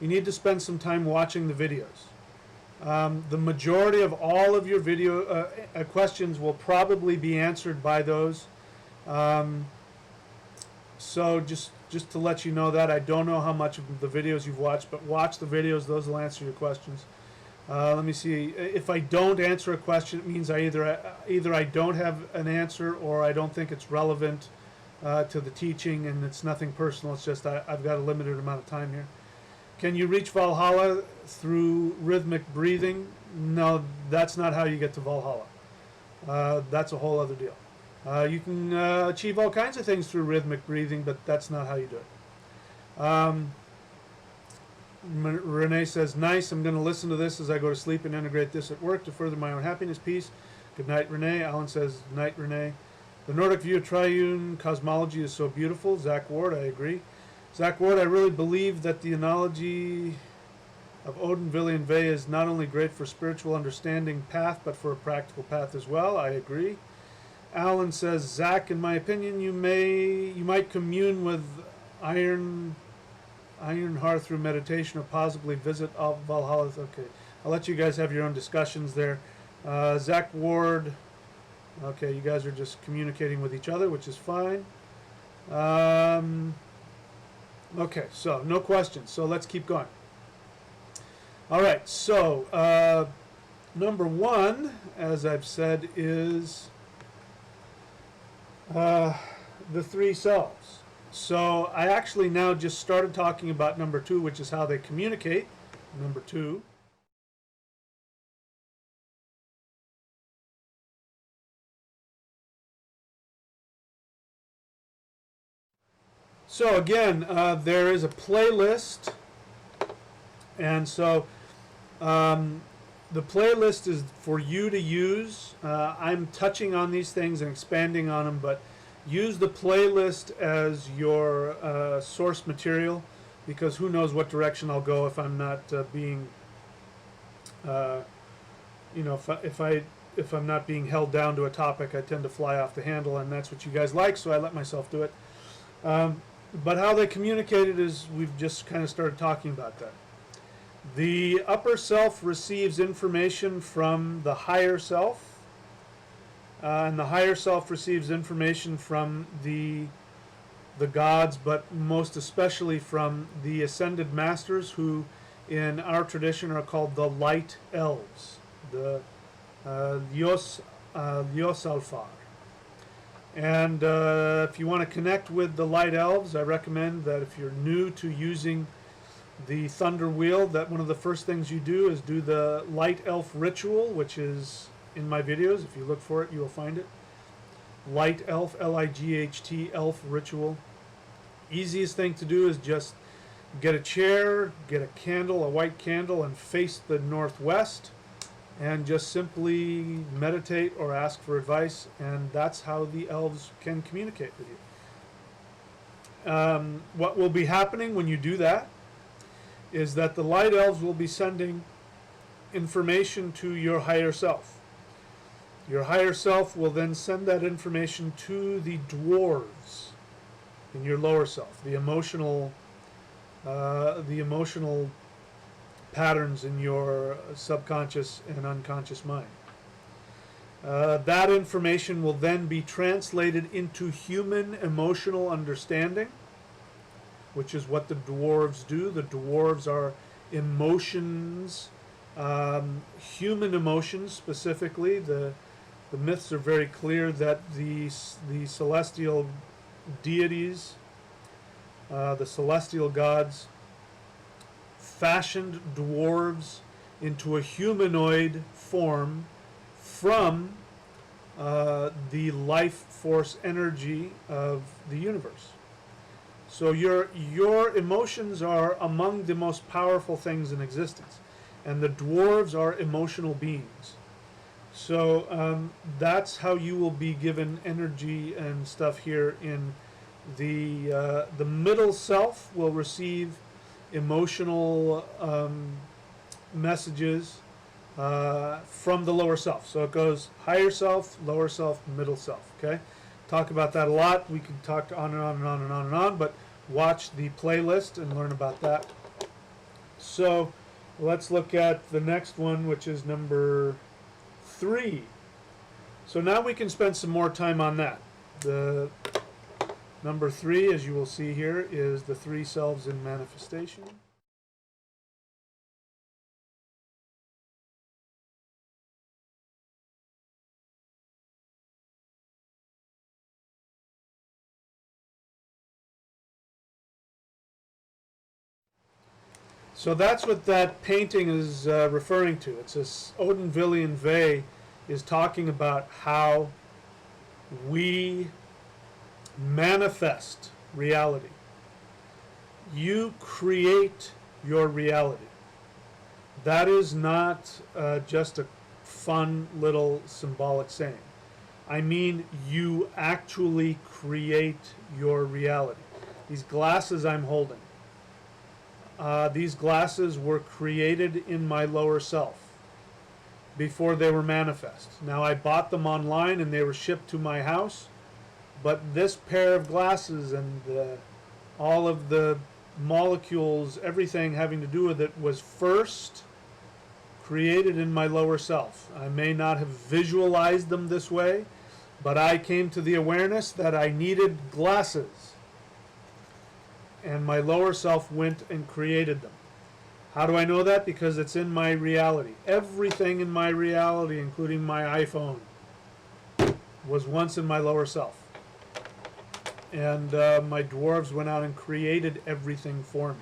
S1: you need to spend some time watching the videos. The majority of all of your video questions will probably be answered by those. So just to let you know that, I don't know how much of the videos you've watched, but watch the videos, those will answer your questions. Let me see. If I don't answer a question, it means either I don't have an answer, or I don't think it's relevant to the teaching, and it's nothing personal. It's just I've got a limited amount of time here. Can you reach Valhalla through rhythmic breathing? No, that's not how you get to Valhalla. That's a whole other deal. You can achieve all kinds of things through rhythmic breathing, but that's not how you do it. Renee says, nice, I'm going to listen to this as I go to sleep and integrate this at work to further my own happiness, peace. Good night, Renee. Alan says, night, Renee. The Nordic view of triune cosmology is so beautiful. Zach Ward, I agree. Zach Ward, I really believe that the analogy of Odin, Vili, and Ve is not only great for spiritual understanding path, but for a practical path as well. I agree. Alan says, Zach, in my opinion, you might commune with Ironheart through meditation, or possibly visit Valhalla. Okay, I'll let you guys have your own discussions there. Zach Ward, okay, you guys are just communicating with each other, which is fine. Okay, so no questions, so let's keep going. All right, so number one, as I've said, is the three selves. So I actually now just started talking about number 2, which is how they communicate. Number 2. So again, there is a playlist, and so the playlist is for you to use. I'm touching on these things and expanding on them, but use the playlist as your source material, because who knows what direction I'll go if I'm not being, if I'm not being held down to a topic. I tend to fly off the handle, and that's what you guys like, so I let myself do it. But how they communicate it is, we've just kind of started talking about that. The upper self receives information from the higher self, and the higher self receives information from the gods, but most especially from the ascended masters, who in our tradition are called the light elves, the Dios Alfar. And if you want to connect with the light elves, I recommend that if you're new to using the thunder wheel, that one of the first things you do is do the light elf ritual, which is in my videos. If you look for it, you will find it. Light elf, L-I-G-H-T, elf ritual. Easiest thing to do is just get a chair, get a candle, a white candle, and face the northwest, and just simply meditate or ask for advice, and that's how the elves can communicate with you. What will be happening when you do that is that the light elves will be sending information to your higher self. Your higher self will then send that information to the dwarves in your lower self, the emotional patterns in your subconscious and unconscious mind. That information will then be translated into human emotional understanding, which is what the dwarves do. The dwarves are emotions, human emotions specifically. The myths are very clear that the celestial deities, the celestial gods, fashioned dwarves into a humanoid form from the life force energy of the universe. So your emotions are among the most powerful things in existence, and the dwarves are emotional beings. So that's how you will be given energy and stuff here. In the middle self will receive emotional messages from the lower self. So it goes higher self, lower self, middle self. Okay, talk about that a lot. We can talk on and on and on and on and on, but watch the playlist and learn about that. So let's look at the next one, which is number 3. So now we can spend some more time on that. The number 3, as you will see here, is the 3 selves in manifestation. So that's what that painting is referring to. It's this Odinvillian Vey is talking about how we manifest reality. You create your reality. That is not just a fun little symbolic saying. I mean, you actually create your reality. These glasses I'm holding, these glasses were created in my lower self before they were manifest. Now, I bought them online and they were shipped to my house, but this pair of glasses and all of the molecules, everything having to do with it, was first created in my lower self. I may not have visualized them this way, but I came to the awareness that I needed glasses, and my lower self went and created them. How do I know that? Because it's in my reality. Everything in my reality, including my iPhone, was once in my lower self. and my dwarves went out and created everything for me.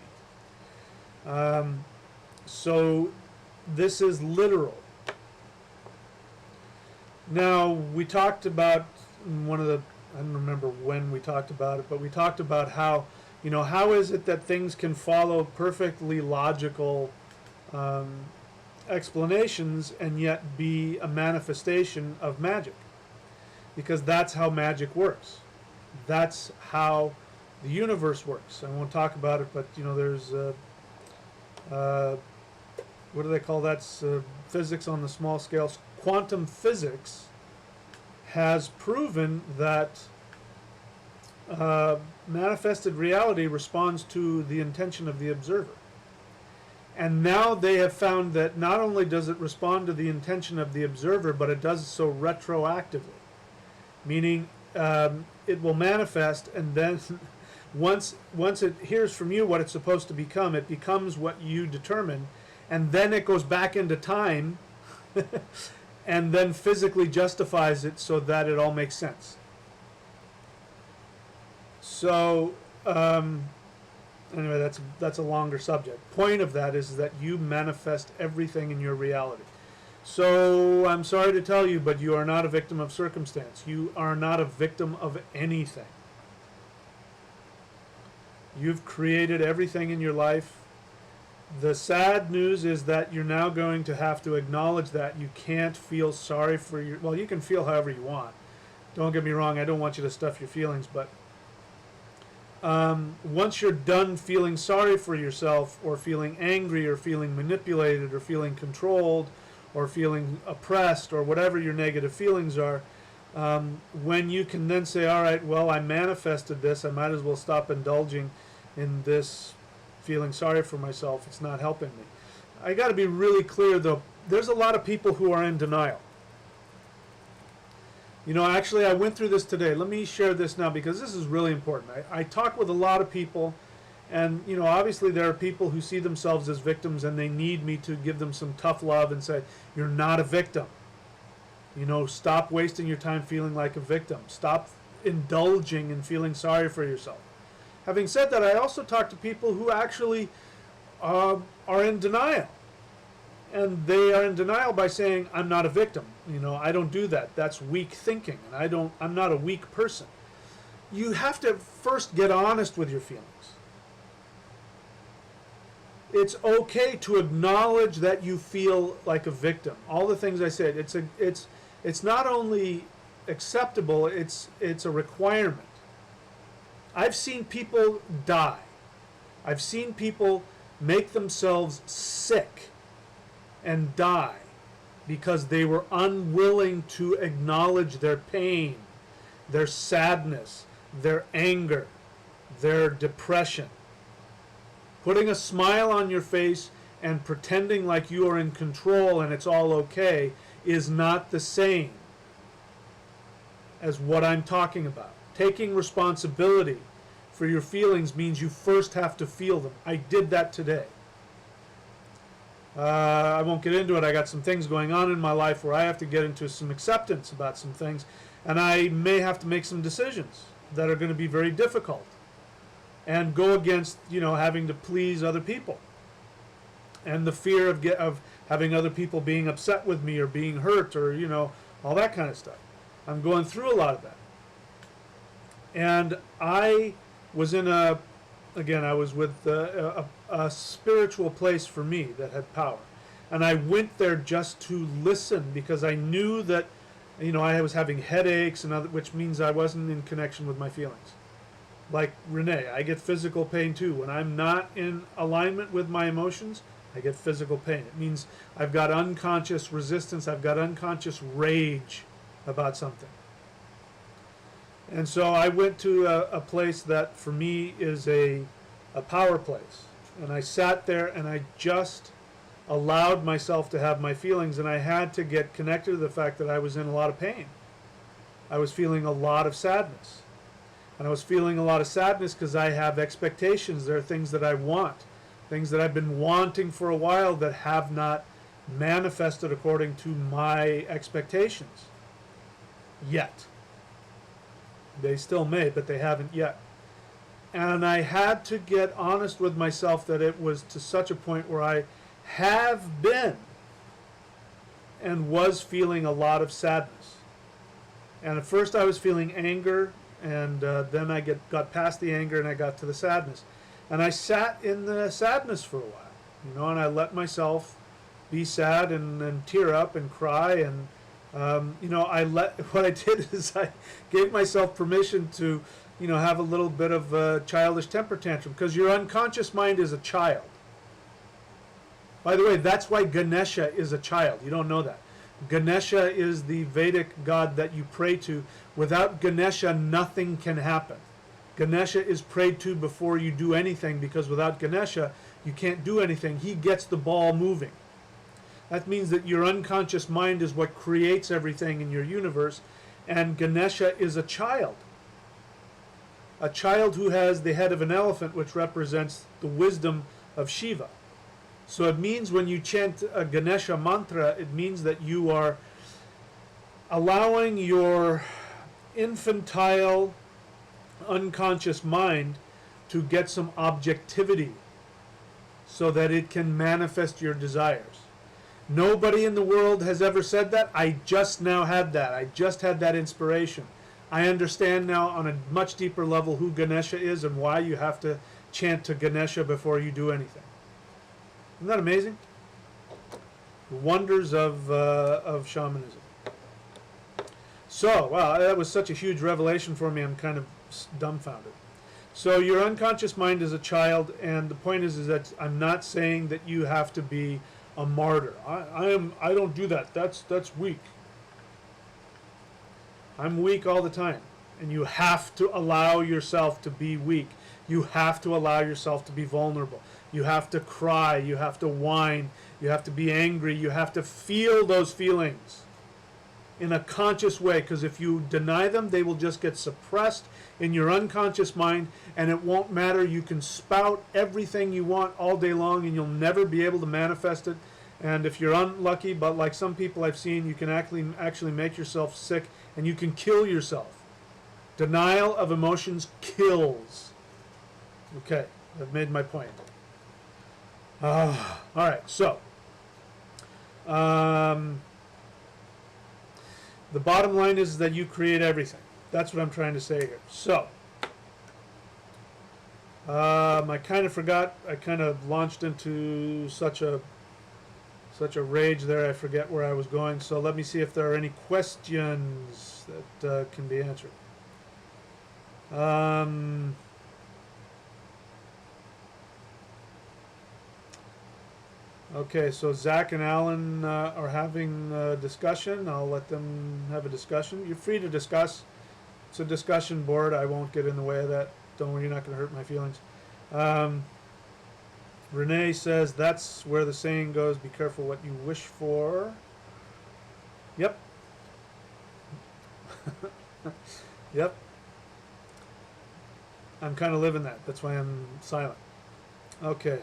S1: So this is literal. Now, we talked about I don't remember when we talked about it, but we talked about how, how is it that things can follow perfectly logical explanations and yet be a manifestation of magic? Because that's how magic works. That's how the universe works. I won't talk about it, but there's what do they call that? Physics on the small scale. Quantum physics has proven that manifested reality responds to the intention of the observer. And now they have found that not only does it respond to the intention of the observer, but it does so retroactively. Meaning it will manifest, and then once it hears from you what it's supposed to become, it becomes what you determine, and then it goes back into time and then physically justifies it so that it all makes sense. So anyway, that's a longer subject. Point of that is that you manifest everything in your reality. So I'm sorry to tell you, but you are not a victim of circumstance. You are not a victim of anything. You've created everything in your life. The sad news is that you're now going to have to acknowledge that you can't feel sorry for well, you can feel however you want. Don't get me wrong, I don't want you to stuff your feelings, but once you're done feeling sorry for yourself, or feeling angry, or feeling manipulated, or feeling controlled, or feeling oppressed, or whatever your negative feelings are, when you can then say, all right, well, I manifested this, I might as well stop indulging in this feeling sorry for myself. It's not helping me. I got to be really clear, though. There's a lot of people who are in denial. Actually, I went through this today. Let me share this now, because this is really important. I talk with a lot of people, and obviously there are people who see themselves as victims, and they need me to give them some tough love and say, you're not a victim. Stop wasting your time feeling like a victim. Stop indulging in feeling sorry for yourself. Having said that, I also talk to people who actually are in denial. And they are in denial by saying, I'm not a victim. I don't do that. That's weak thinking, and I'm not a weak person. You have to first get honest with your feelings. It's okay to acknowledge that you feel like a victim. All the things I said, it's not only acceptable, it's a requirement. I've seen people die. I've seen people make themselves sick and die because they were unwilling to acknowledge their pain, their sadness, their anger, their depression. Putting a smile on your face and pretending like you are in control and it's all okay is not the same as what I'm talking about. Taking responsibility for your feelings means you first have to feel them. I did that today. I won't get into it. I got some things going on in my life where I have to get into some acceptance about some things, and I may have to make some decisions that are going to be very difficult and go against, having to please other people, and the fear of having other people being upset with me or being hurt, or all that kind of stuff. I'm going through a lot of that, and I was in I was with a spiritual place for me that had power, and I went there just to listen, because I knew that I was having headaches and which means I wasn't in connection with my feelings. Like Renee, I get physical pain too. When I'm not in alignment with my emotions, I get physical pain. It means I've got unconscious resistance, I've got unconscious rage about something. And so I went to a place that for me is a power place. And I sat there and I just allowed myself to have my feelings, and I had to get connected to the fact that I was in a lot of pain. I was feeling a lot of sadness. And I was feeling a lot of sadness because I have expectations. There are things that I want, things that I've been wanting for a while that have not manifested according to my expectations yet. They still may, but they haven't yet. And I had to get honest with myself that it was to such a point where I have been and was feeling a lot of sadness. And at first I was feeling anger, and then I got past the anger and I got to the sadness. And I sat in the sadness for a while, and I let myself be sad and tear up and cry. And, what I did is I gave myself permission to, have a little bit of a childish temper tantrum, because your unconscious mind is a child. By the way, that's why Ganesha is a child. You don't know that. Ganesha is the Vedic god that you pray to. Without Ganesha, nothing can happen. Ganesha is prayed to before you do anything, because without Ganesha, you can't do anything. He gets the ball moving. That means that your unconscious mind is what creates everything in your universe, and Ganesha is a child. A child who has the head of an elephant, which represents the wisdom of Shiva. So it means when you chant a Ganesha mantra, it means that you are allowing your infantile, unconscious mind to get some objectivity so that it can manifest your desires. Nobody in the world has ever said that. I just now had that. I just had that inspiration. I understand now on a much deeper level who Ganesha is and why you have to chant to Ganesha before you do anything. Isn't that amazing? The wonders of shamanism. So, wow, that was such a huge revelation for me. I'm kind of dumbfounded. So your unconscious mind is a child, and the point is that I'm not saying that you have to be a martyr. I don't do that. That's weak. I'm weak all the time, and you have to allow yourself to be weak. You have to allow yourself to be vulnerable. You have to cry. You have to whine. You have to be angry. You have to feel those feelings in a conscious way, because if you deny them, they will just get suppressed in your unconscious mind, and it won't matter. You can spout everything you want all day long, and you'll never be able to manifest it. And if you're unlucky, but like some people I've seen, you can actually make yourself sick, and you can kill yourself. Denial of emotions kills. Okay, I've made my point. All right, so the bottom line is that you create everything. That's what I'm trying to say here. So I kind of forgot. I kind of launched into such a rage there. I forget where I was going. So let me see if there are any questions that can be answered. Okay, so Zach and Alan are having a discussion. I'll let them have a discussion. You're free to discuss. It's a discussion board. I won't get in the way of that. Don't worry, you're not going to hurt my feelings. Renee says that's where the saying goes, be careful what you wish for. Yep. Yep. I'm kind of living that. That's why I'm silent. Okay.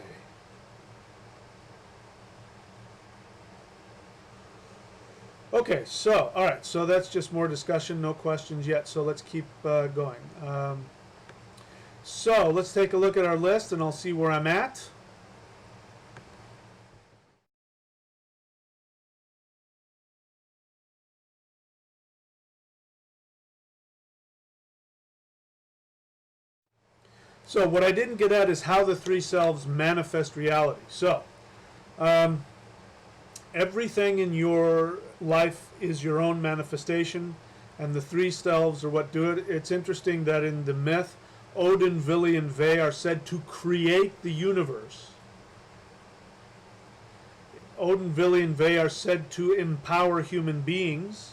S1: Okay, so, all right, so that's just more discussion, no questions yet, so let's keep going. So let's take a look at our list, and I'll see where I'm at. So what I didn't get at is how the three selves manifest reality. So everything in your life is your own manifestation, and the three selves are what do it. It's interesting that in the myth, Odin, Vili, and Ve are said to create the universe. Odin, Vili, and Ve are said to empower human beings.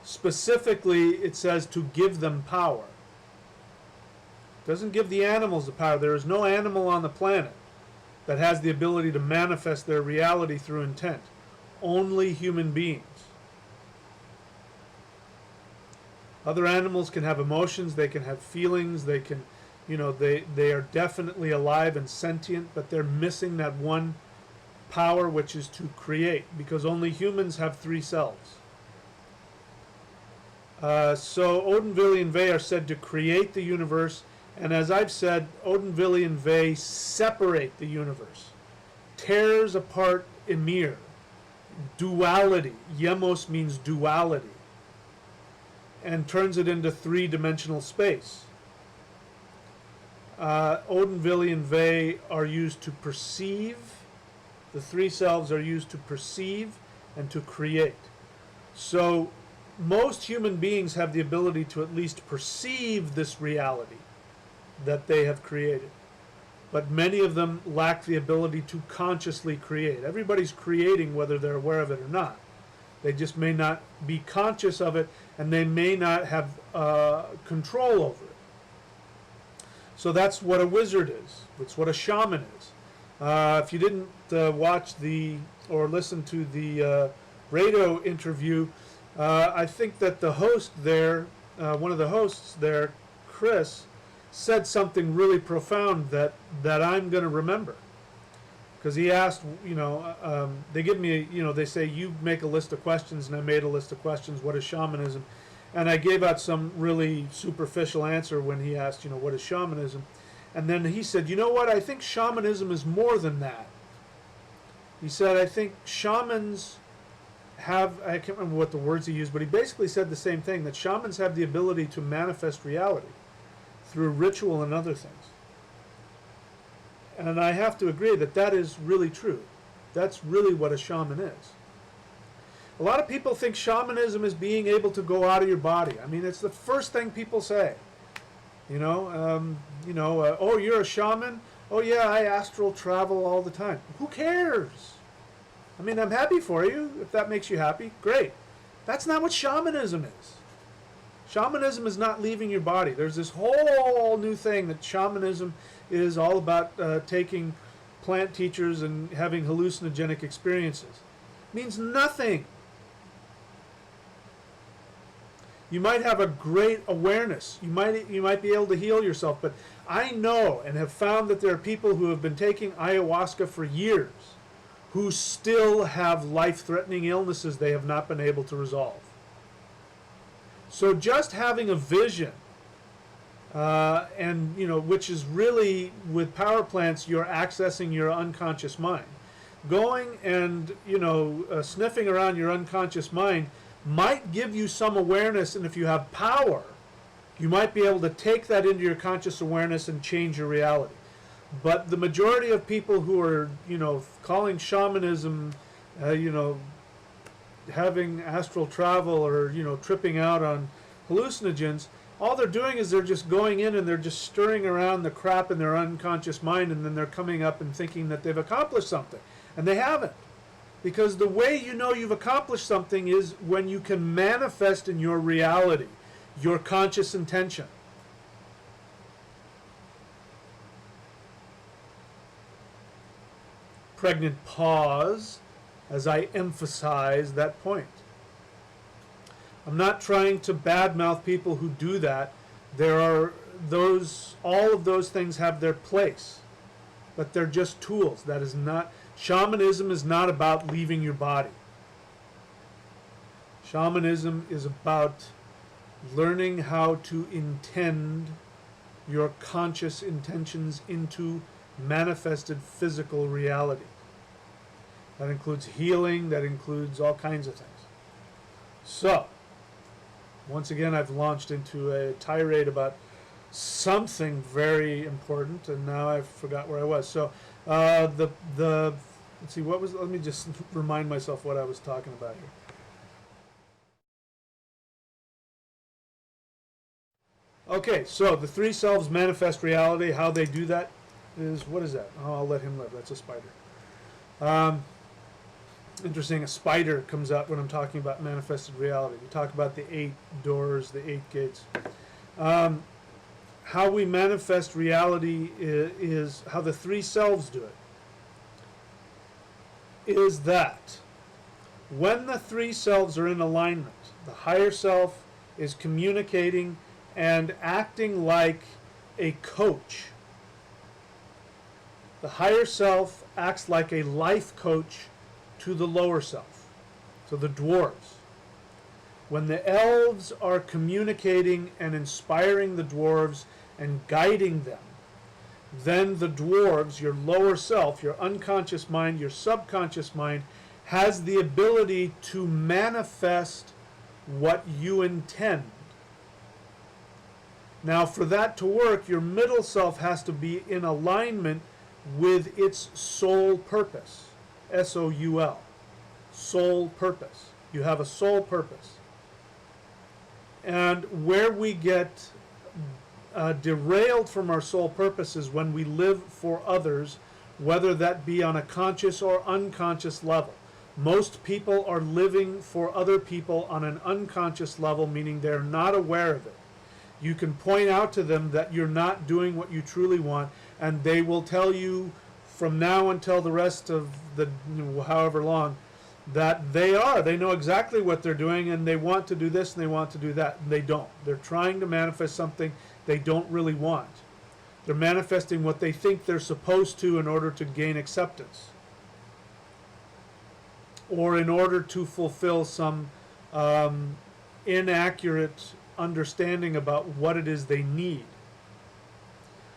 S1: Specifically, it says to give them power. It doesn't give the animals the power. There is no animal on the planet that has the ability to manifest their reality through intent. Only human beings. Other animals can have emotions, they can have feelings, they can, they are definitely alive and sentient, but they're missing that one power, which is to create, because only humans have three selves. So Odin, Vili, and Ve are said to create the universe, and as I've said, Odin, Vili, and Ve separate the universe, tears apart Emir, duality. Yemos means duality, and turns it into three-dimensional space. Odin, Vili, and Ve are used to perceive. The three selves are used to perceive and to create. So most human beings have the ability to at least perceive this reality that they have created. But many of them lack the ability to consciously create. Everybody's creating whether they're aware of it or not. They just may not be conscious of it, and they may not have control over it. So that's what a wizard is. It's what a shaman is. If you didn't watch or listen to the radio interview, I think that the host there, one of the hosts there, Chris, said something really profound that I'm going to remember. Because he asked, they give me, they say, you make a list of questions, and I made a list of questions. What is shamanism? And I gave out some really superficial answer when he asked, what is shamanism? And then he said, you know what? I think shamanism is more than that. He said, I think shamans have, I can't remember what the words he used, but he basically said the same thing, that shamans have the ability to manifest reality through ritual and other things. And I have to agree that that is really true. That's really what a shaman is. A lot of people think shamanism is being able to go out of your body. I mean, it's the first thing people say. Oh, you're a shaman? Oh, yeah, I astral travel all the time. Who cares? I mean, I'm happy for you. If that makes you happy, great. That's not what shamanism is. Shamanism is not leaving your body. There's this whole new thing that shamanism is all about taking plant teachers and having hallucinogenic experiences. It means nothing. You might have a great awareness. You might be able to heal yourself, but I know and have found that there are people who have been taking ayahuasca for years who still have life-threatening illnesses they have not been able to resolve. So just having a vision, which is really, with power plants, you're accessing your unconscious mind. Going and, sniffing around your unconscious mind might give you some awareness, and if you have power, you might be able to take that into your conscious awareness and change your reality. But the majority of people who are, calling shamanism, having astral travel or, tripping out on hallucinogens, all they're doing is they're just going in and they're just stirring around the crap in their unconscious mind, and then they're coming up and thinking that they've accomplished something. And they haven't. Because the way you know you've accomplished something is when you can manifest in your reality your conscious intention. Pregnant pause as I emphasize that point. I'm not trying to badmouth people who do that. There are all of those things have their place, but they're just tools. That is not, shamanism is not about leaving your body. Shamanism is about learning how to intend your conscious intentions into manifested physical reality. That includes healing, that includes all kinds of things. So, once again, I've launched into a tirade about something very important, and now I forgot where I was. So, let's see, let me just remind myself what I was talking about here. Okay, so the three selves manifest reality. How they do that is, what is that? Oh, I'll let him live. That's a spider. Interesting, a spider comes up when I'm talking about manifested reality. We talk about the 8 doors, the 8 gates. How we manifest reality is how the three selves do it. Is that when the three selves are in alignment, the higher self is communicating and acting like a coach. The higher self acts like a life coach to the lower self, to the dwarves. When the elves are communicating and inspiring the dwarves and guiding them, then the dwarves, your lower self, your unconscious mind, your subconscious mind, has the ability to manifest what you intend. Now, for that to work, your middle self has to be in alignment with its soul purpose. S-O-U-L. Soul purpose. You have a soul purpose. And where we get derailed from our soul purpose is when we live for others, whether that be on a conscious or unconscious level. Most people are living for other people on an unconscious level, meaning they're not aware of it. You can point out to them that you're not doing what you truly want, and they will tell you from now until the rest of the however long that they are. They know exactly what they're doing, and they want to do this and they want to do that, and they don't. They're trying to manifest something they don't really want. They're manifesting what they think they're supposed to in order to gain acceptance, or in order to fulfill some inaccurate understanding about what it is they need.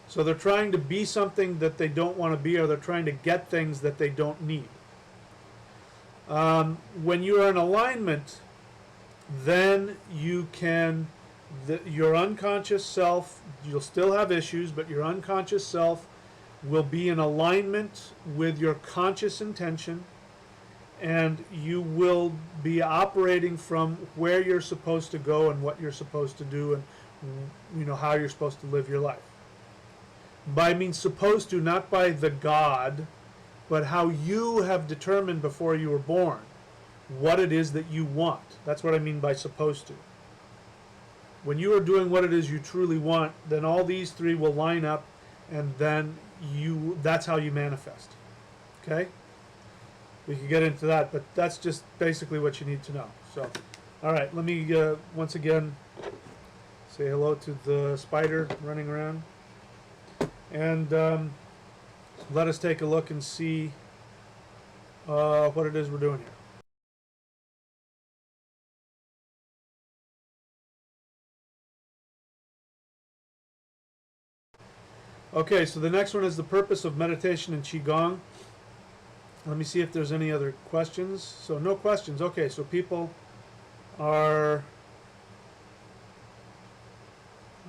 S1: So they're trying to be something that they don't want to be, or they're trying to get things that they don't need. When you are in alignment, then you can, your unconscious self, you'll still have issues, but your unconscious self will be in alignment with your conscious intention, and you will be operating from where you're supposed to go and what you're supposed to do, and how you're supposed to live your life. By means supposed to, not by the God, but how you have determined before you were born what it is that you want. That's what I mean by supposed to. When you are doing what it is you truly want, then all these three will line up, and then that's how you manifest. Okay? We can get into that, but that's just basically what you need to know. So, all right, let me once again say hello to the spider running around. And let us take a look and see what it is we're doing here. Okay, so the next one is the purpose of meditation and Qigong. Let me see if there's any other questions. So no questions. Okay, so people are...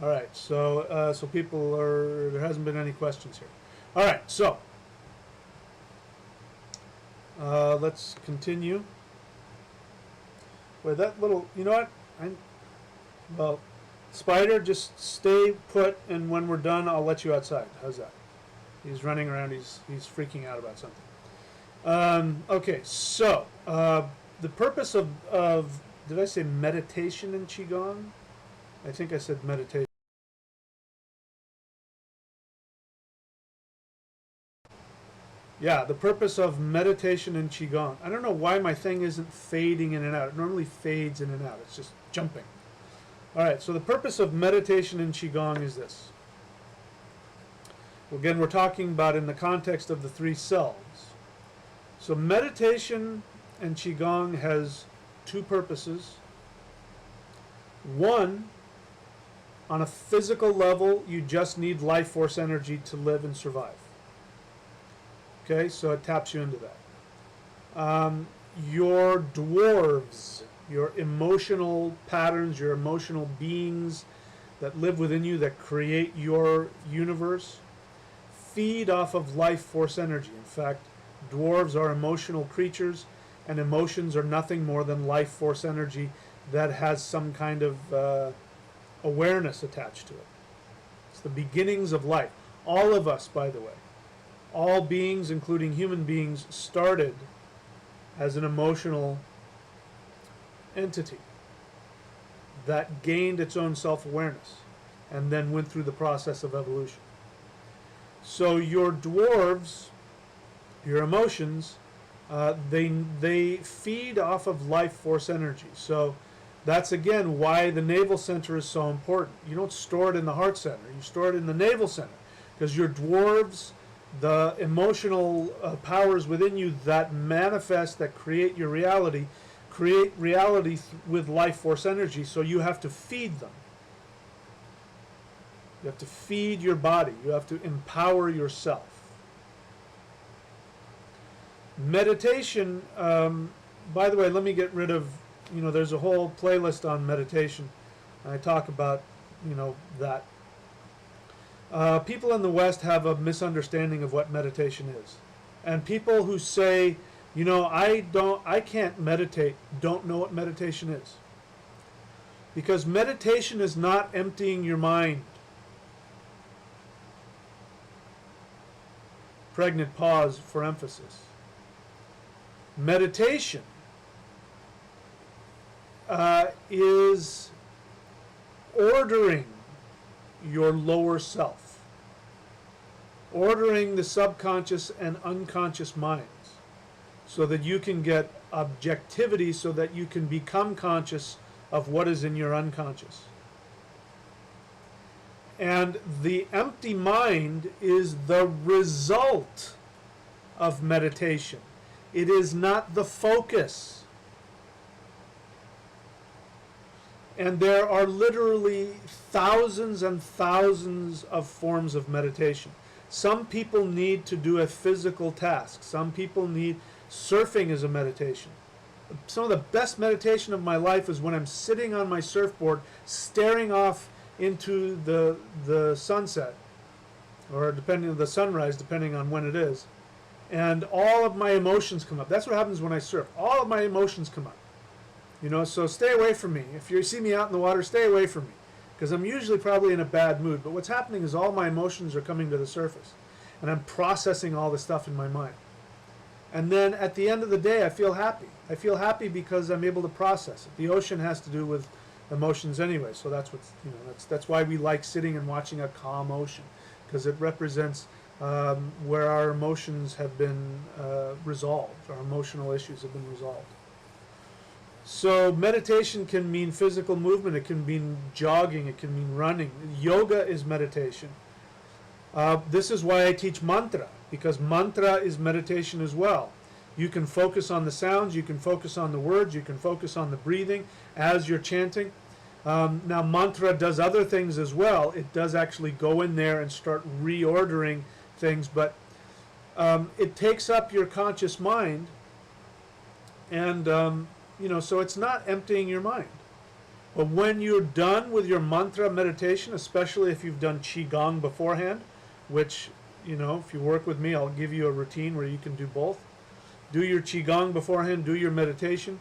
S1: All right, so people are... There hasn't been any questions here. All right, so let's continue. Wait, that little... You know what? Spider, just stay put, and when we're done, I'll let you outside. How's that? He's running around. He's freaking out about something. Okay, so the purpose of did I say meditation in Qigong? I think I said meditation. Yeah, the purpose of meditation in Qigong. I don't know why my thing isn't fading in and out. It normally fades in and out. It's just jumping. All right, so the purpose of meditation in Qigong is this. Again, we're talking about in the context of the three selves. So meditation and Qigong has two purposes. One, on a physical level, you just need life force energy to live and survive. Okay, so it taps you into that. Your dwarves, your emotional patterns, your emotional beings that live within you, that create your universe, feed off of life force energy. In fact, dwarves are emotional creatures, and emotions are nothing more than life force energy that has some kind of awareness attached to it. It's the beginnings of life. All of us, by the way, all beings, including human beings, started as an emotional entity that gained its own self-awareness and then went through the process of evolution. So your dwarves, your emotions, they feed off of life force energy. So that's again why the navel center is so important. You don't store it in the heart center, you store it in the navel center, because your dwarves, the emotional powers within you that manifest, that create your reality, create reality with life force energy, so you have to feed them. You have to feed your body. You have to empower yourself. Meditation, by the way, let me get rid of, there's a whole playlist on meditation. I talk about, that. People in the West have a misunderstanding of what meditation is. And people who say, I can't meditate, don't know what meditation is. Because meditation is not emptying your mind. Pregnant pause for emphasis. Meditation is ordering your lower self, ordering the subconscious and unconscious minds, so that you can get objectivity, so that you can become conscious of what is in your unconscious. And the empty mind is the result of meditation. It is not the focus. And there are literally thousands and thousands of forms of meditation. Some people need to do a physical task. Some people need surfing as a meditation. Some of the best meditation of my life is when I'm sitting on my surfboard, staring off into the sunset, or depending on the sunrise, depending on when it is, and all of my emotions come up. That's what happens when I surf. All of my emotions come up. So stay away from me. If you see me out in the water, stay away from me, because I'm usually probably in a bad mood. But what's happening is all my emotions are coming to the surface, and I'm processing all the stuff in my mind. And then at the end of the day, I feel happy. I feel happy because I'm able to process it. The ocean has to do with emotions anyway, so that's what's that's why we like sitting and watching a calm ocean, because it represents where our emotions have been resolved. Our emotional issues have been resolved. So meditation can mean physical movement. It can mean jogging. It can mean running. Yoga is meditation. This is why I teach mantra, because mantra is meditation as well. You can focus on the sounds, you can focus on the words, you can focus on the breathing as you're chanting. Now mantra does other things as well. It does actually go in there and start reordering things, but it takes up your conscious mind, and so it's not emptying your mind. But when you're done with your mantra meditation, especially if you've done qigong beforehand, which, if you work with me, I'll give you a routine where you can do both. Do your qigong beforehand, do your meditation.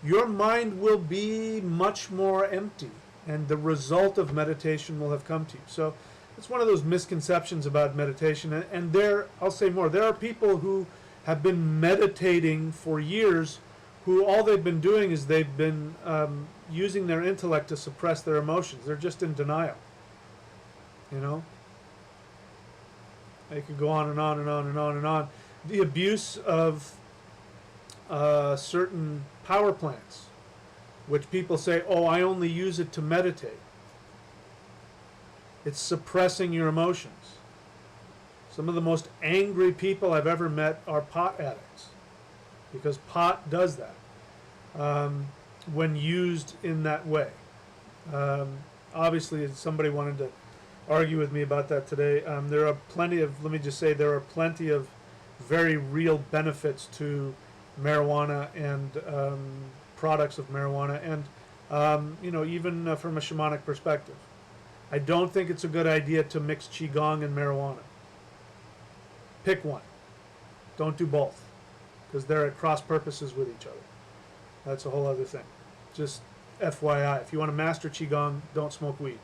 S1: Your mind will be much more empty, and the result of meditation will have come to you. So it's one of those misconceptions about meditation. And I'll say more, there are people who have been meditating for years, who all they've been doing is they've been using their intellect to suppress their emotions. They're just in denial. They could go on and on and on and on and on. The abuse of certain power plants, which people say, oh, I only use it to meditate. It's suppressing your emotions. Some of the most angry people I've ever met are pot addicts, because pot does that when used in that way. Obviously, somebody wanted to argue with me about that today. There are plenty of very real benefits to marijuana and products of marijuana, and even from a shamanic perspective. I don't think it's a good idea to mix qigong and marijuana. Pick one. Don't do both, because they're at cross purposes with each other. That's a whole other thing. Just FYI, if you want to master qigong, don't smoke weed.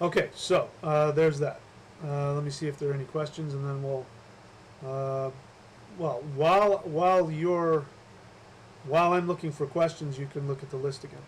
S1: Okay, so there's that. Let me see if there are any questions, and then we'll. While I'm looking for questions, you can look at the list again.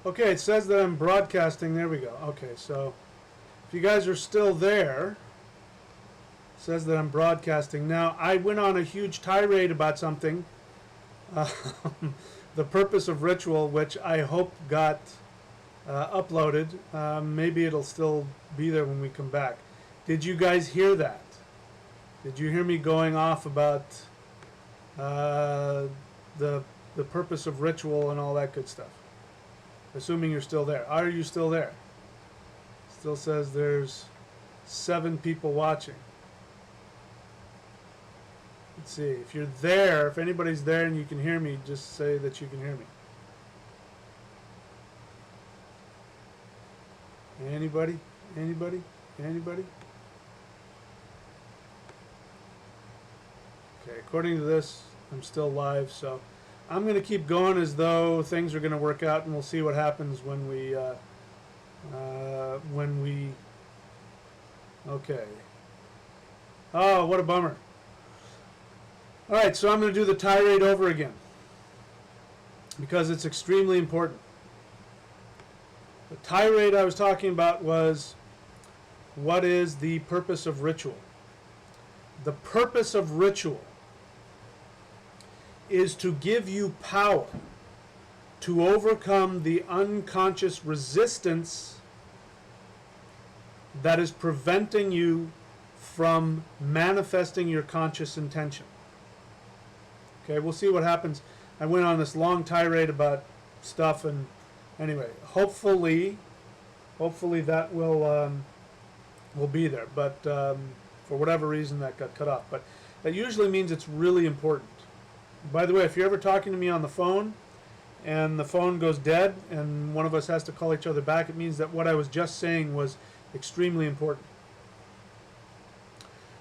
S1: Okay, it says that I'm broadcasting. There we go. Okay, so if you guys are still there, it says that I'm broadcasting. Now, I went on a huge tirade about something, uh, the purpose of ritual, which I hope got uploaded. Maybe it'll still be there when we come back. Did you guys hear that? Did you hear me going off about the purpose of ritual and all that good stuff? Assuming you're still there. Are you still there? Still says there's 7 people watching. Let's see. If you're there, if anybody's there and you can hear me, just say that you can hear me. Anybody? Anybody? Anybody? Okay, according to this, I'm still live, so I'm going to keep going as though things are going to work out, and we'll see what happens when we okay. Oh, what a bummer. All right, so I'm going to do the tirade over again because it's extremely important. The tirade I was talking about was, what is the purpose of ritual? The purpose of ritual is to give you power to overcome the unconscious resistance that is preventing you from manifesting your conscious intention. Okay, we'll see what happens. I went on this long tirade about stuff, and anyway, hopefully that will be there. But for whatever reason, that got cut off. But that usually means it's really important. By the way, if you're ever talking to me on the phone and the phone goes dead and one of us has to call each other back, it means that what I was just saying was extremely important.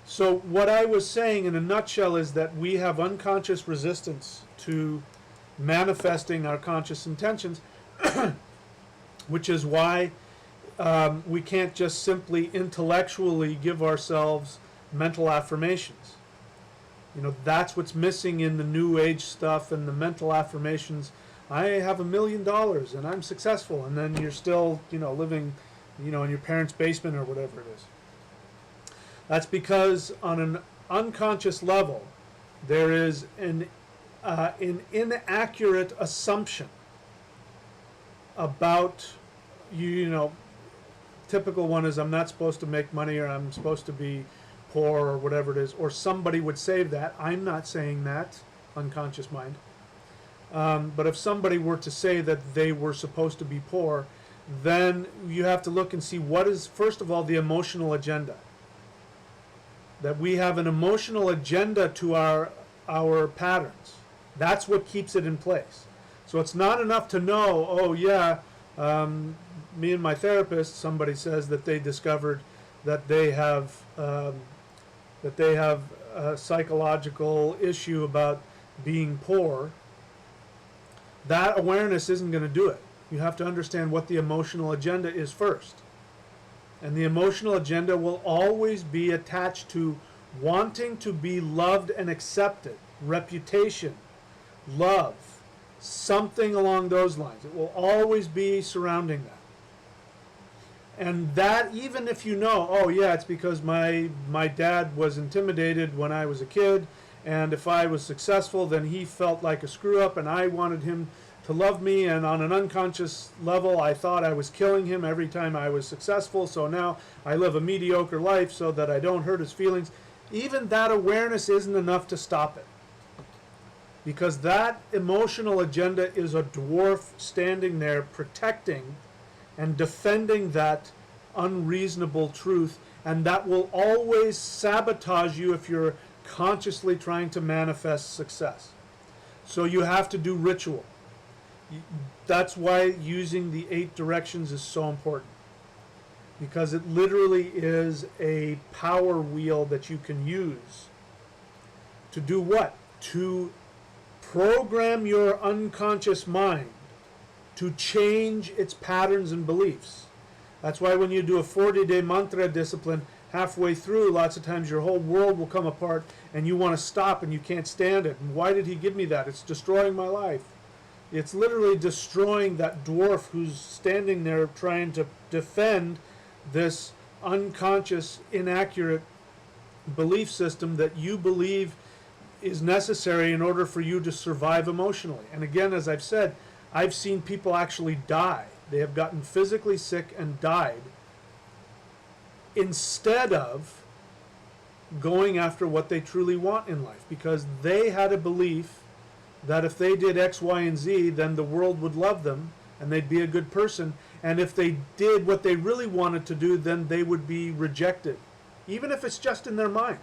S1: So what I was saying in a nutshell is that we have unconscious resistance to manifesting our conscious intentions, which is why we can't just simply intellectually give ourselves mental affirmations. You know, that's what's missing in the New Age stuff and the mental affirmations. I have $1 million and I'm successful, and then you're still, living, in your parents' basement or whatever it is. That's because on an unconscious level, there is an inaccurate assumption about typical one is I'm not supposed to make money, or I'm supposed to be poor, or whatever it is, or somebody would say that. I'm not saying that, unconscious mind. But if somebody were to say that they were supposed to be poor, then you have to look and see what is, first of all, the emotional agenda. That we have an emotional agenda to our patterns. That's what keeps it in place. So it's not enough to know, oh yeah, me and my therapist, somebody says that they discovered that they have a psychological issue about being poor. That awareness isn't going to do it. You have to understand what the emotional agenda is first. And the emotional agenda will always be attached to wanting to be loved and accepted, reputation, love, something along those lines. It will always be surrounding that. And that, even if you know, oh yeah, it's because my dad was intimidated when I was a kid, and if I was successful, then he felt like a screw up, and I wanted him to love me, and on an unconscious level, I thought I was killing him every time I was successful, so now I live a mediocre life so that I don't hurt his feelings. Even that awareness isn't enough to stop it. Because that emotional agenda is a dwarf standing there protecting and defending that unreasonable truth, and that will always sabotage you if you're consciously trying to manifest success. So you have to do ritual. That's why using the 8 directions is so important, because it literally is a power wheel that you can use to do what? To program your unconscious mind to change its patterns and beliefs. That's why when you do a 40-day mantra discipline, halfway through, lots of times your whole world will come apart and you want to stop and you can't stand it. And why did he give me that? It's destroying my life. It's literally destroying that dwarf who's standing there trying to defend this unconscious, inaccurate belief system that you believe is necessary in order for you to survive emotionally. And again, as I've said, I've seen people actually die. They have gotten physically sick and died instead of going after what they truly want in life, because they had a belief that if they did X, Y, and Z, then the world would love them and they'd be a good person. And if they did what they really wanted to do, then they would be rejected, even if it's just in their mind.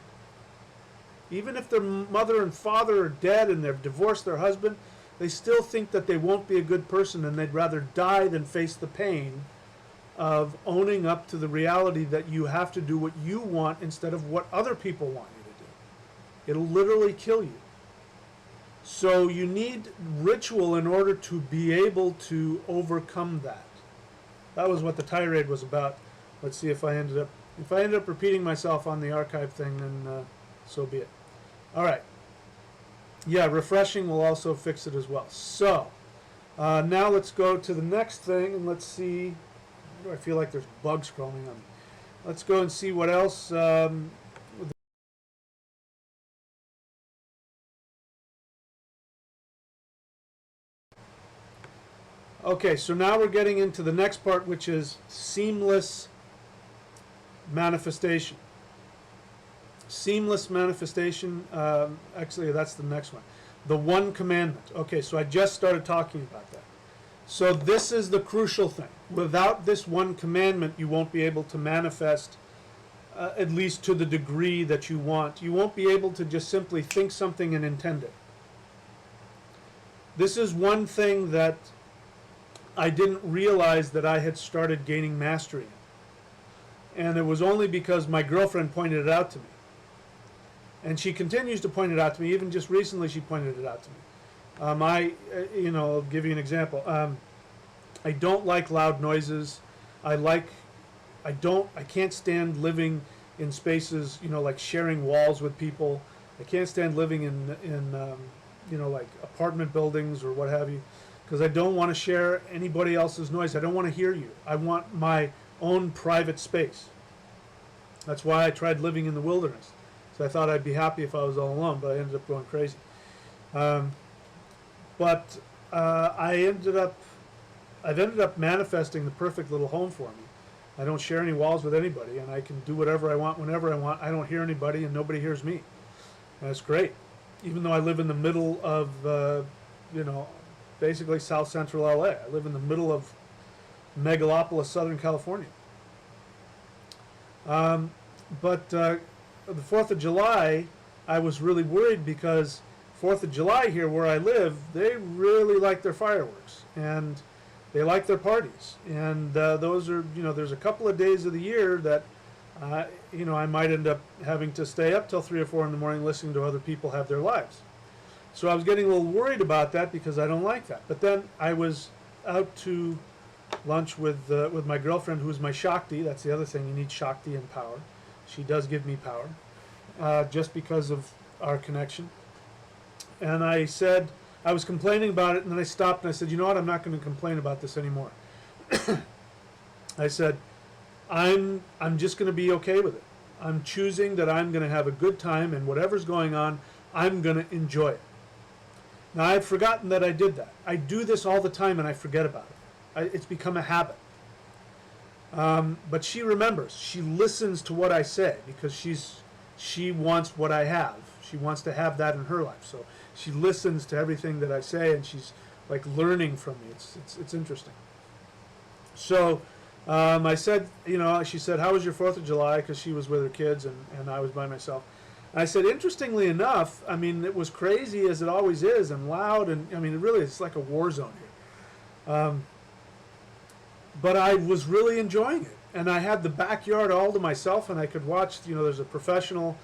S1: Even if their mother and father are dead and they've divorced their husband, they still think that they won't be a good person, and they'd rather die than face the pain of owning up to the reality that you have to do what you want instead of what other people want you to do. It'll literally kill you. So you need ritual in order to be able to overcome that. That was what the tirade was about. Let's see if I ended up repeating myself on the archive thing, then so be it. All right. Yeah, refreshing will also fix it as well. So now let's go to the next thing, and let's see. Why do I feel like there's bugs crawling on me? Let's go and see what else. Okay, so now we're getting into the next part, which is seamless manifestation. Seamless manifestation, actually that's the next one. The one commandment. Okay, so I just started talking about that. So this is the crucial thing. Without this one commandment, you won't be able to manifest, at least to the degree that you want. You won't be able to just simply think something and intend it. This is one thing that I didn't realize that I had started gaining mastery in. And it was only because my girlfriend pointed it out to me. And she continues to point it out to me. Even just recently she pointed it out to me. I'll give you an example. I don't like loud noises. I can't stand living in spaces, like sharing walls with people. I can't stand living in like apartment buildings or what have you, because I don't want to share anybody else's noise. I don't want to hear you. I want my own private space. That's why I tried living in the wilderness. So I thought I'd be happy if I was all alone, but I ended up going crazy. I've ended up manifesting the perfect little home for me. I don't share any walls with anybody, and I can do whatever I want whenever I want. I don't hear anybody, and nobody hears me. And it's great. Even though I live in the middle of, basically South Central LA. I live in the middle of megalopolis, Southern California. But the 4th of July, I was really worried because 4th of July here where I live, they really like their fireworks and they like their parties. And those are, there's a couple of days of the year that, I might end up having to stay up till 3 or 4 in the morning listening to other people have their lives. So I was getting a little worried about that because I don't like that. But then I was out to lunch with my girlfriend, who's my Shakti. That's the other thing. You need Shakti and power. She does give me power, just because of our connection. And I said, I was complaining about it, and then I stopped and I said, you know what, I'm not going to complain about this anymore. I said, I'm just going to be okay with it. I'm choosing that I'm going to have a good time, and whatever's going on, I'm going to enjoy it. Now, I had forgotten that I did that. I do this all the time, and I forget about it. It's become a habit. But she remembers. She listens to what I say because she wants what I have. She wants to have that in her life. So she listens to everything that I say, and she's like learning from me. It's interesting. So I said, she said, how was your 4th of July? Because she was with her kids, and I was by myself. And I said, interestingly enough, it was crazy as it always is, and loud, and it really is like a war zone here. But I was really enjoying it, and I had the backyard all to myself, and I could watch. There's a professional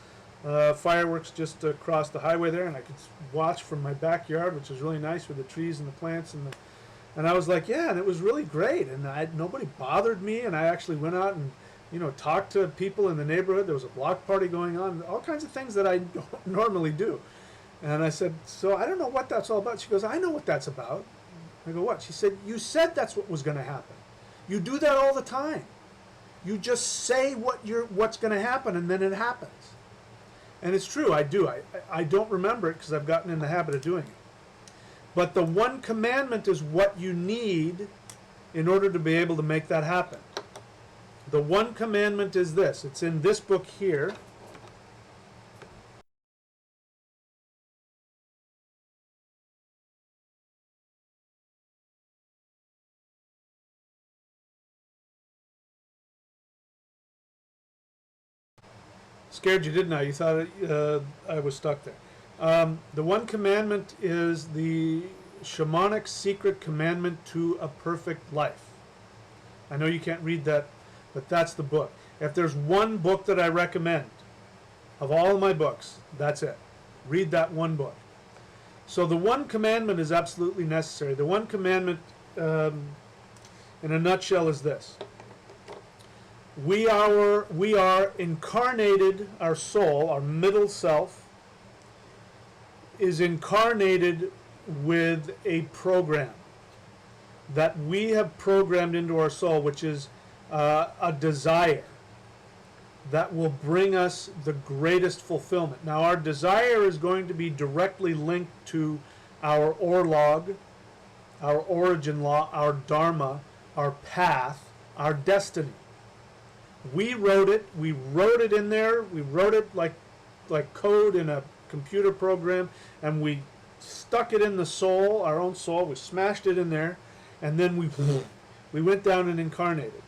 S1: fireworks just across the highway there, and I could watch from my backyard, which was really nice with the trees and the plants, and I was like, yeah, and it was really great, and nobody bothered me, and I actually went out and talked to people in the neighborhood. There was a block party going on, all kinds of things that I don't normally do. And I said, so I don't know what that's all about. She goes, I know what that's about. I go, what? She said, you said that's what was going to happen. You do that all the time. You just say what's going to happen, and then it happens. And it's true, I do. I don't remember it because I've gotten in the habit of doing it. But the one commandment is what you need in order to be able to make that happen. The one commandment is this. It's in this book here. Scared you, didn't I? You thought I was stuck there. The one commandment is the shamanic secret commandment to a perfect life. I know you can't read that, but that's the book. If there's one book that I recommend, of all of my books, that's it. Read that one book. So the one commandment is absolutely necessary. The one commandment, in a nutshell, is this. We are incarnated, our soul, our middle self, is incarnated with a program that we have programmed into our soul, which is a desire that will bring us the greatest fulfillment. Now, our desire is going to be directly linked to our orlog, our origin law, our dharma, our path, our destiny. We wrote it in there, we wrote it like code in a computer program, and we stuck it in the soul, our own soul, we smashed it in there, and then we went down and incarnated.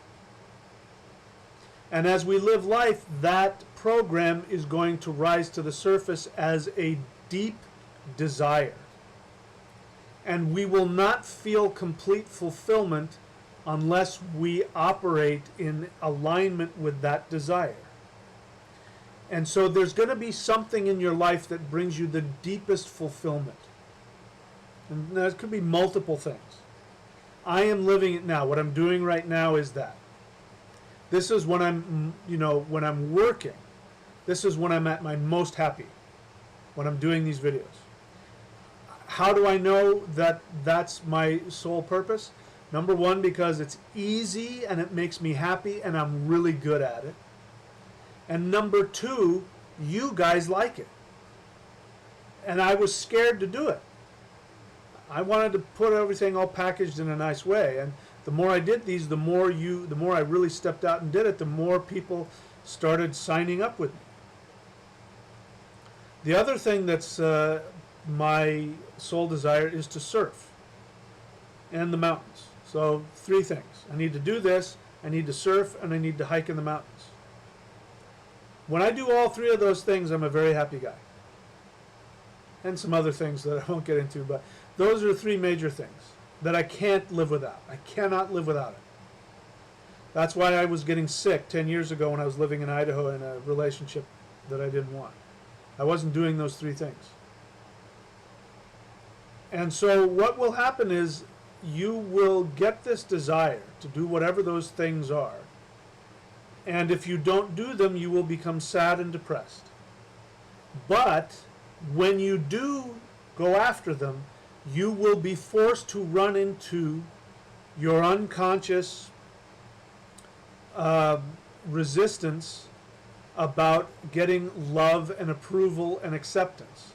S1: And as we live life, that program is going to rise to the surface as a deep desire. And we will not feel complete fulfillment unless we operate in alignment with that desire. And so there's going to be something in your life that brings you the deepest fulfillment. And there could be multiple things. I am living it now. What I'm doing right now is that. This is when when I'm working. This is when I'm at my most happy, when I'm doing these videos. How do I know that that's my sole purpose? Number one, because it's easy and it makes me happy and I'm really good at it. And number two, you guys like it. And I was scared to do it. I wanted to put everything all packaged in a nice way. And the more I did these, the more I really stepped out and did it, the more people started signing up with me. The other thing that's my soul desire is to surf and the mountains. So 3 things. I need to do this, I need to surf, and I need to hike in the mountains. When I do all 3 of those things, I'm a very happy guy. And some other things that I won't get into, but those are 3 major things that I can't live without. I cannot live without it. That's why I was getting sick 10 years ago when I was living in Idaho in a relationship that I didn't want. I wasn't doing those 3 things. And so what will happen is you will get this desire to do whatever those things are. And if you don't do them, you will become sad and depressed. But when you do go after them, you will be forced to run into your unconscious resistance about getting love and approval and acceptance.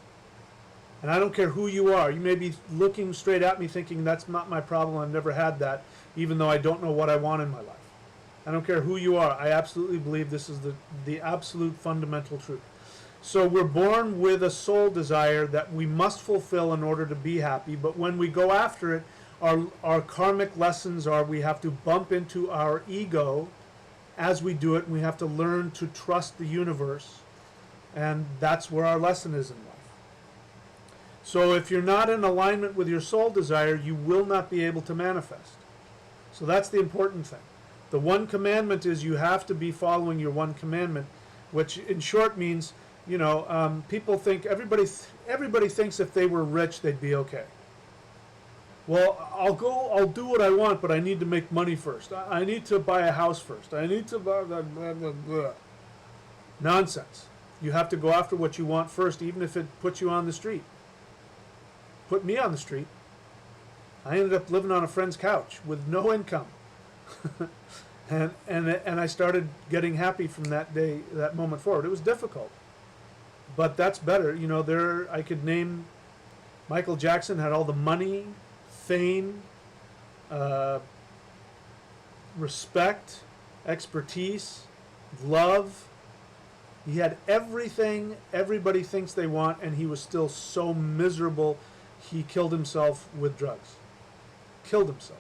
S1: And I don't care who you are. You may be looking straight at me thinking that's not my problem, I've never had that, even though I don't know what I want in my life. I don't care who you are. I absolutely believe this is the absolute fundamental truth. So we're born with a soul desire that we must fulfill in order to be happy, but when we go after it, our karmic lessons are we have to bump into our ego as we do it, and we have to learn to trust the universe, and that's where our lesson is in life. So if you're not in alignment with your soul desire, you will not be able to manifest. So that's the important thing. The one commandment is you have to be following your one commandment, which in short means, people think, everybody thinks if they were rich, they'd be okay. Well, I'll do what I want, but I need to make money first. I need to buy a house first. I need to blah, blah, blah, blah, blah. Nonsense. You have to go after what you want first, even if it puts you on the street. Put me on the street. I ended up living on a friend's couch with no income. and I started getting happy from that day, that moment forward. It was difficult, but that's better. You know, I could name Michael Jackson had all the money, fame, respect, expertise, love. He had everything everybody thinks they want, and he was still so miserable. He killed himself with drugs. Killed himself.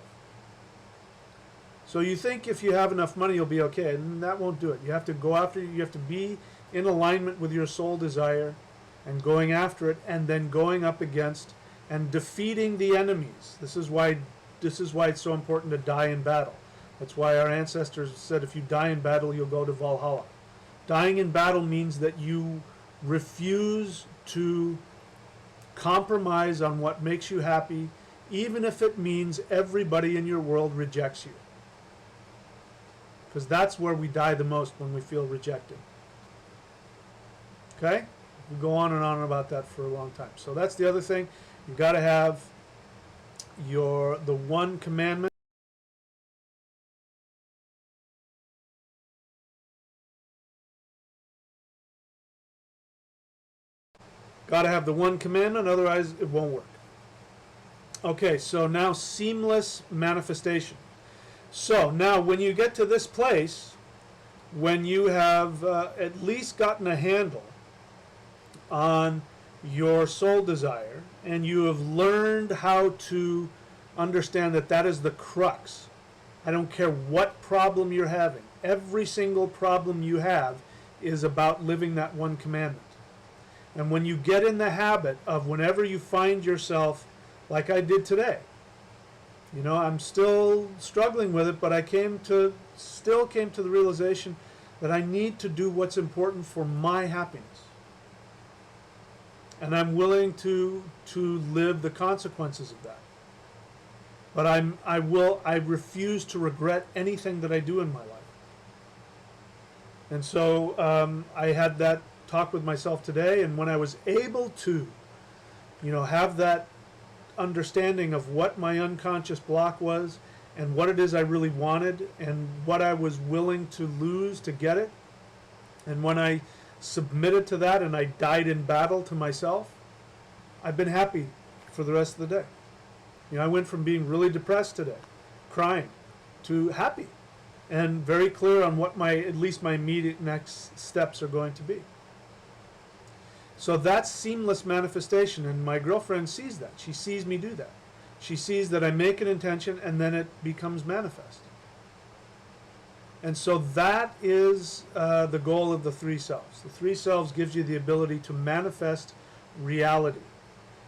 S1: So you think if you have enough money, you'll be okay, and that won't do it. You have to go after it. You have to be in alignment with your soul desire and going after it, and then going up against and defeating the enemies. This is why it's so important to die in battle. That's why our ancestors said if you die in battle, you'll go to Valhalla. Dying in battle means that you refuse to compromise on what makes you happy, even if it means everybody in your world rejects you. Because that's where we die the most, when we feel rejected. Okay? We go on and on about that for a long time. So that's the other thing. You've got to have the one commandment. Got to have the one commandment, otherwise it won't work. Okay, so now seamless manifestation. So now when you get to this place, when you have at least gotten a handle on your soul desire, and you have learned how to understand that that is the crux. I don't care what problem you're having. Every single problem you have is about living that one commandment. And when you get in the habit of, whenever you find yourself, like I did today, you know, I'm still struggling with it, but I still came to the realization that I need to do what's important for my happiness. And I'm willing to live the consequences of that. But I refuse to regret anything that I do in my life. And so I had that talk with myself today, and when I was able to, you know, have that understanding of what my unconscious block was and what it is I really wanted and what I was willing to lose to get it, and when I submitted to that and I died in battle to myself, I've been happy for the rest of the day. You know, I went from being really depressed today, crying, to happy and very clear on what at least my immediate next steps are going to be. So that's seamless manifestation, and my girlfriend sees that. She sees me do that. She sees that I make an intention and then it becomes manifest. And so that is the goal of the three selves. The three selves gives you the ability to manifest reality.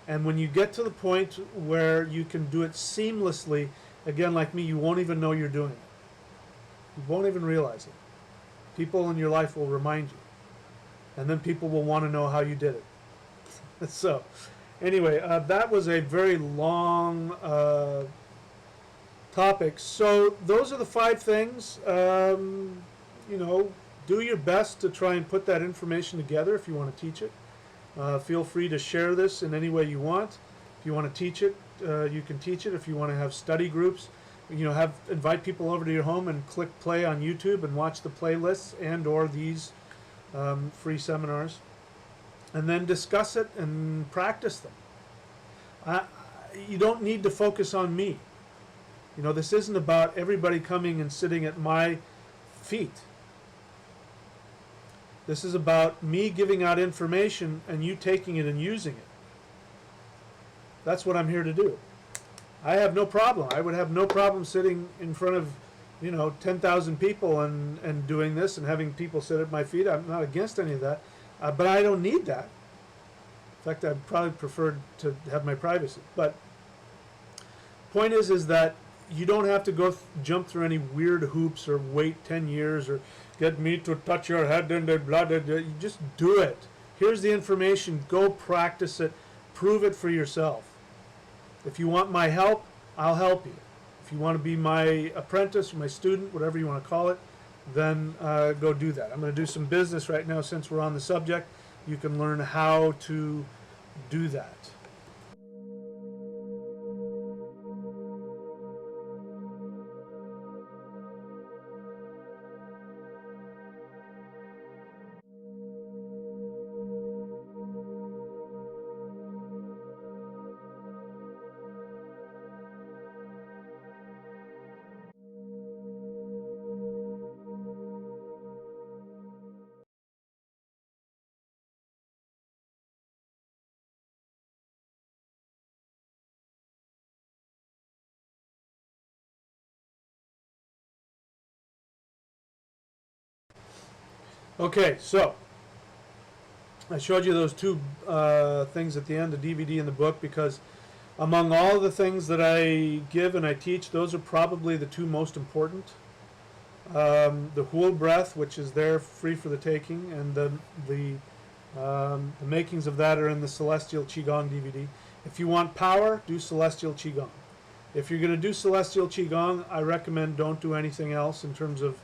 S1: And when you get to the point where you can do it seamlessly, again, like me, you won't even know you're doing it. You won't even realize it. People in your life will remind you. And then people will want to know how you did it. So, anyway, that was a very long topic. So those are the 5 things. You know, do your best to try and put that information together if you want to teach it. Feel free to share this in any way you want. If you want to teach it, you can teach it. If you want to have study groups, you know, invite people over to your home and click play on YouTube and watch the playlists and or these free seminars, and then discuss it and practice them. You don't need to focus on me. You know, this isn't about everybody coming and sitting at my feet. This is about me giving out information and you taking it and using it. That's what I'm here to do. I have no problem. I would have no problem sitting in front of, you know, 10,000 people and doing this and having people sit at my feet. I'm not against any of that, but I don't need that. In fact, I'd probably prefer to have my privacy. But point is that you don't have to jump through any weird hoops or wait 10 years or get me to touch your head and blah, blah, blah. You just do it. Here's the information. Go practice it. Prove it for yourself. If you want my help, I'll help you. If you want to be my apprentice or my student, whatever you want to call it, then go do that. I'm going to do some business right now since we're on the subject. You can learn how to do that. Okay, so I showed you those two things at the end, the DVD and the book, because among all the things that I give and I teach, those are probably the two most important. The whole breath, which is there free for the taking, and the makings of that are in the Celestial Qigong DVD. If you want power, do Celestial Qigong. If you're going to do Celestial Qigong, I recommend don't do anything else in terms of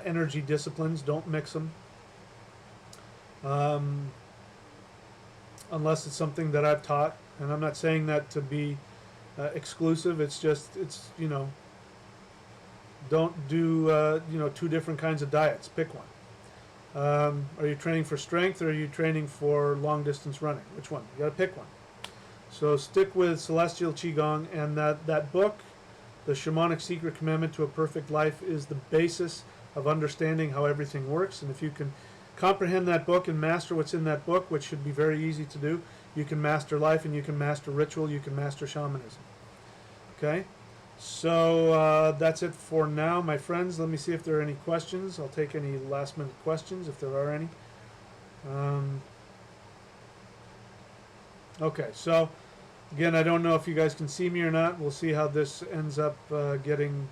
S1: energy disciplines. Don't mix them. Unless it's something that I've taught. And I'm not saying that to be exclusive. It's just, you know, don't do, you know, two different kinds of diets. Pick one. Are you training for strength or are you training for long distance running? Which one? You got to pick one. So stick with Celestial Qigong, and that book, The Shamanic Secret Commandment to a Perfect Life, is the basis of understanding how everything works. And if you can comprehend that book and master what's in that book, which should be very easy to do, you can master life and you can master ritual, you can master shamanism. Okay? So that's it for now, my friends. Let me see if there are any questions. I'll take any last minute questions if there are any. Okay, so again, I don't know if you guys can see me or not. We'll see how this ends up getting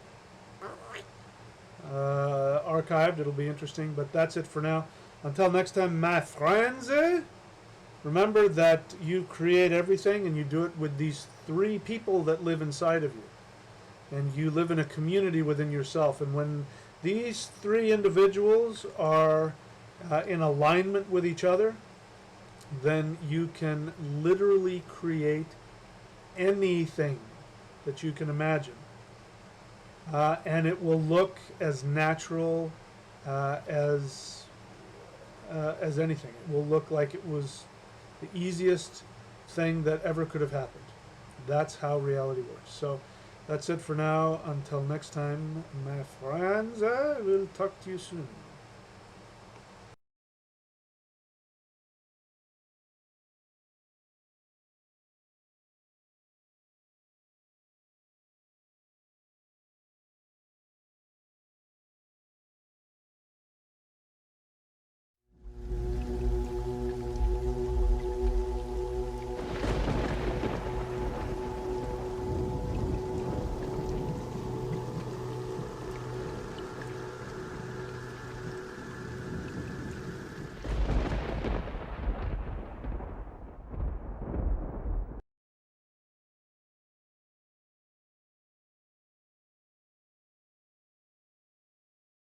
S1: archived. It'll be interesting, but that's it for now. Until next time, my friends, remember that you create everything and you do it with these three people that live inside of you. And you live in a community within yourself. And when these three individuals are in alignment with each other, then you can literally create anything that you can imagine. And it will look as natural as anything. It will look like it was the easiest thing that ever could have happened. That's how reality works. So that's it for now. Until next time, my friends, I will talk to you soon.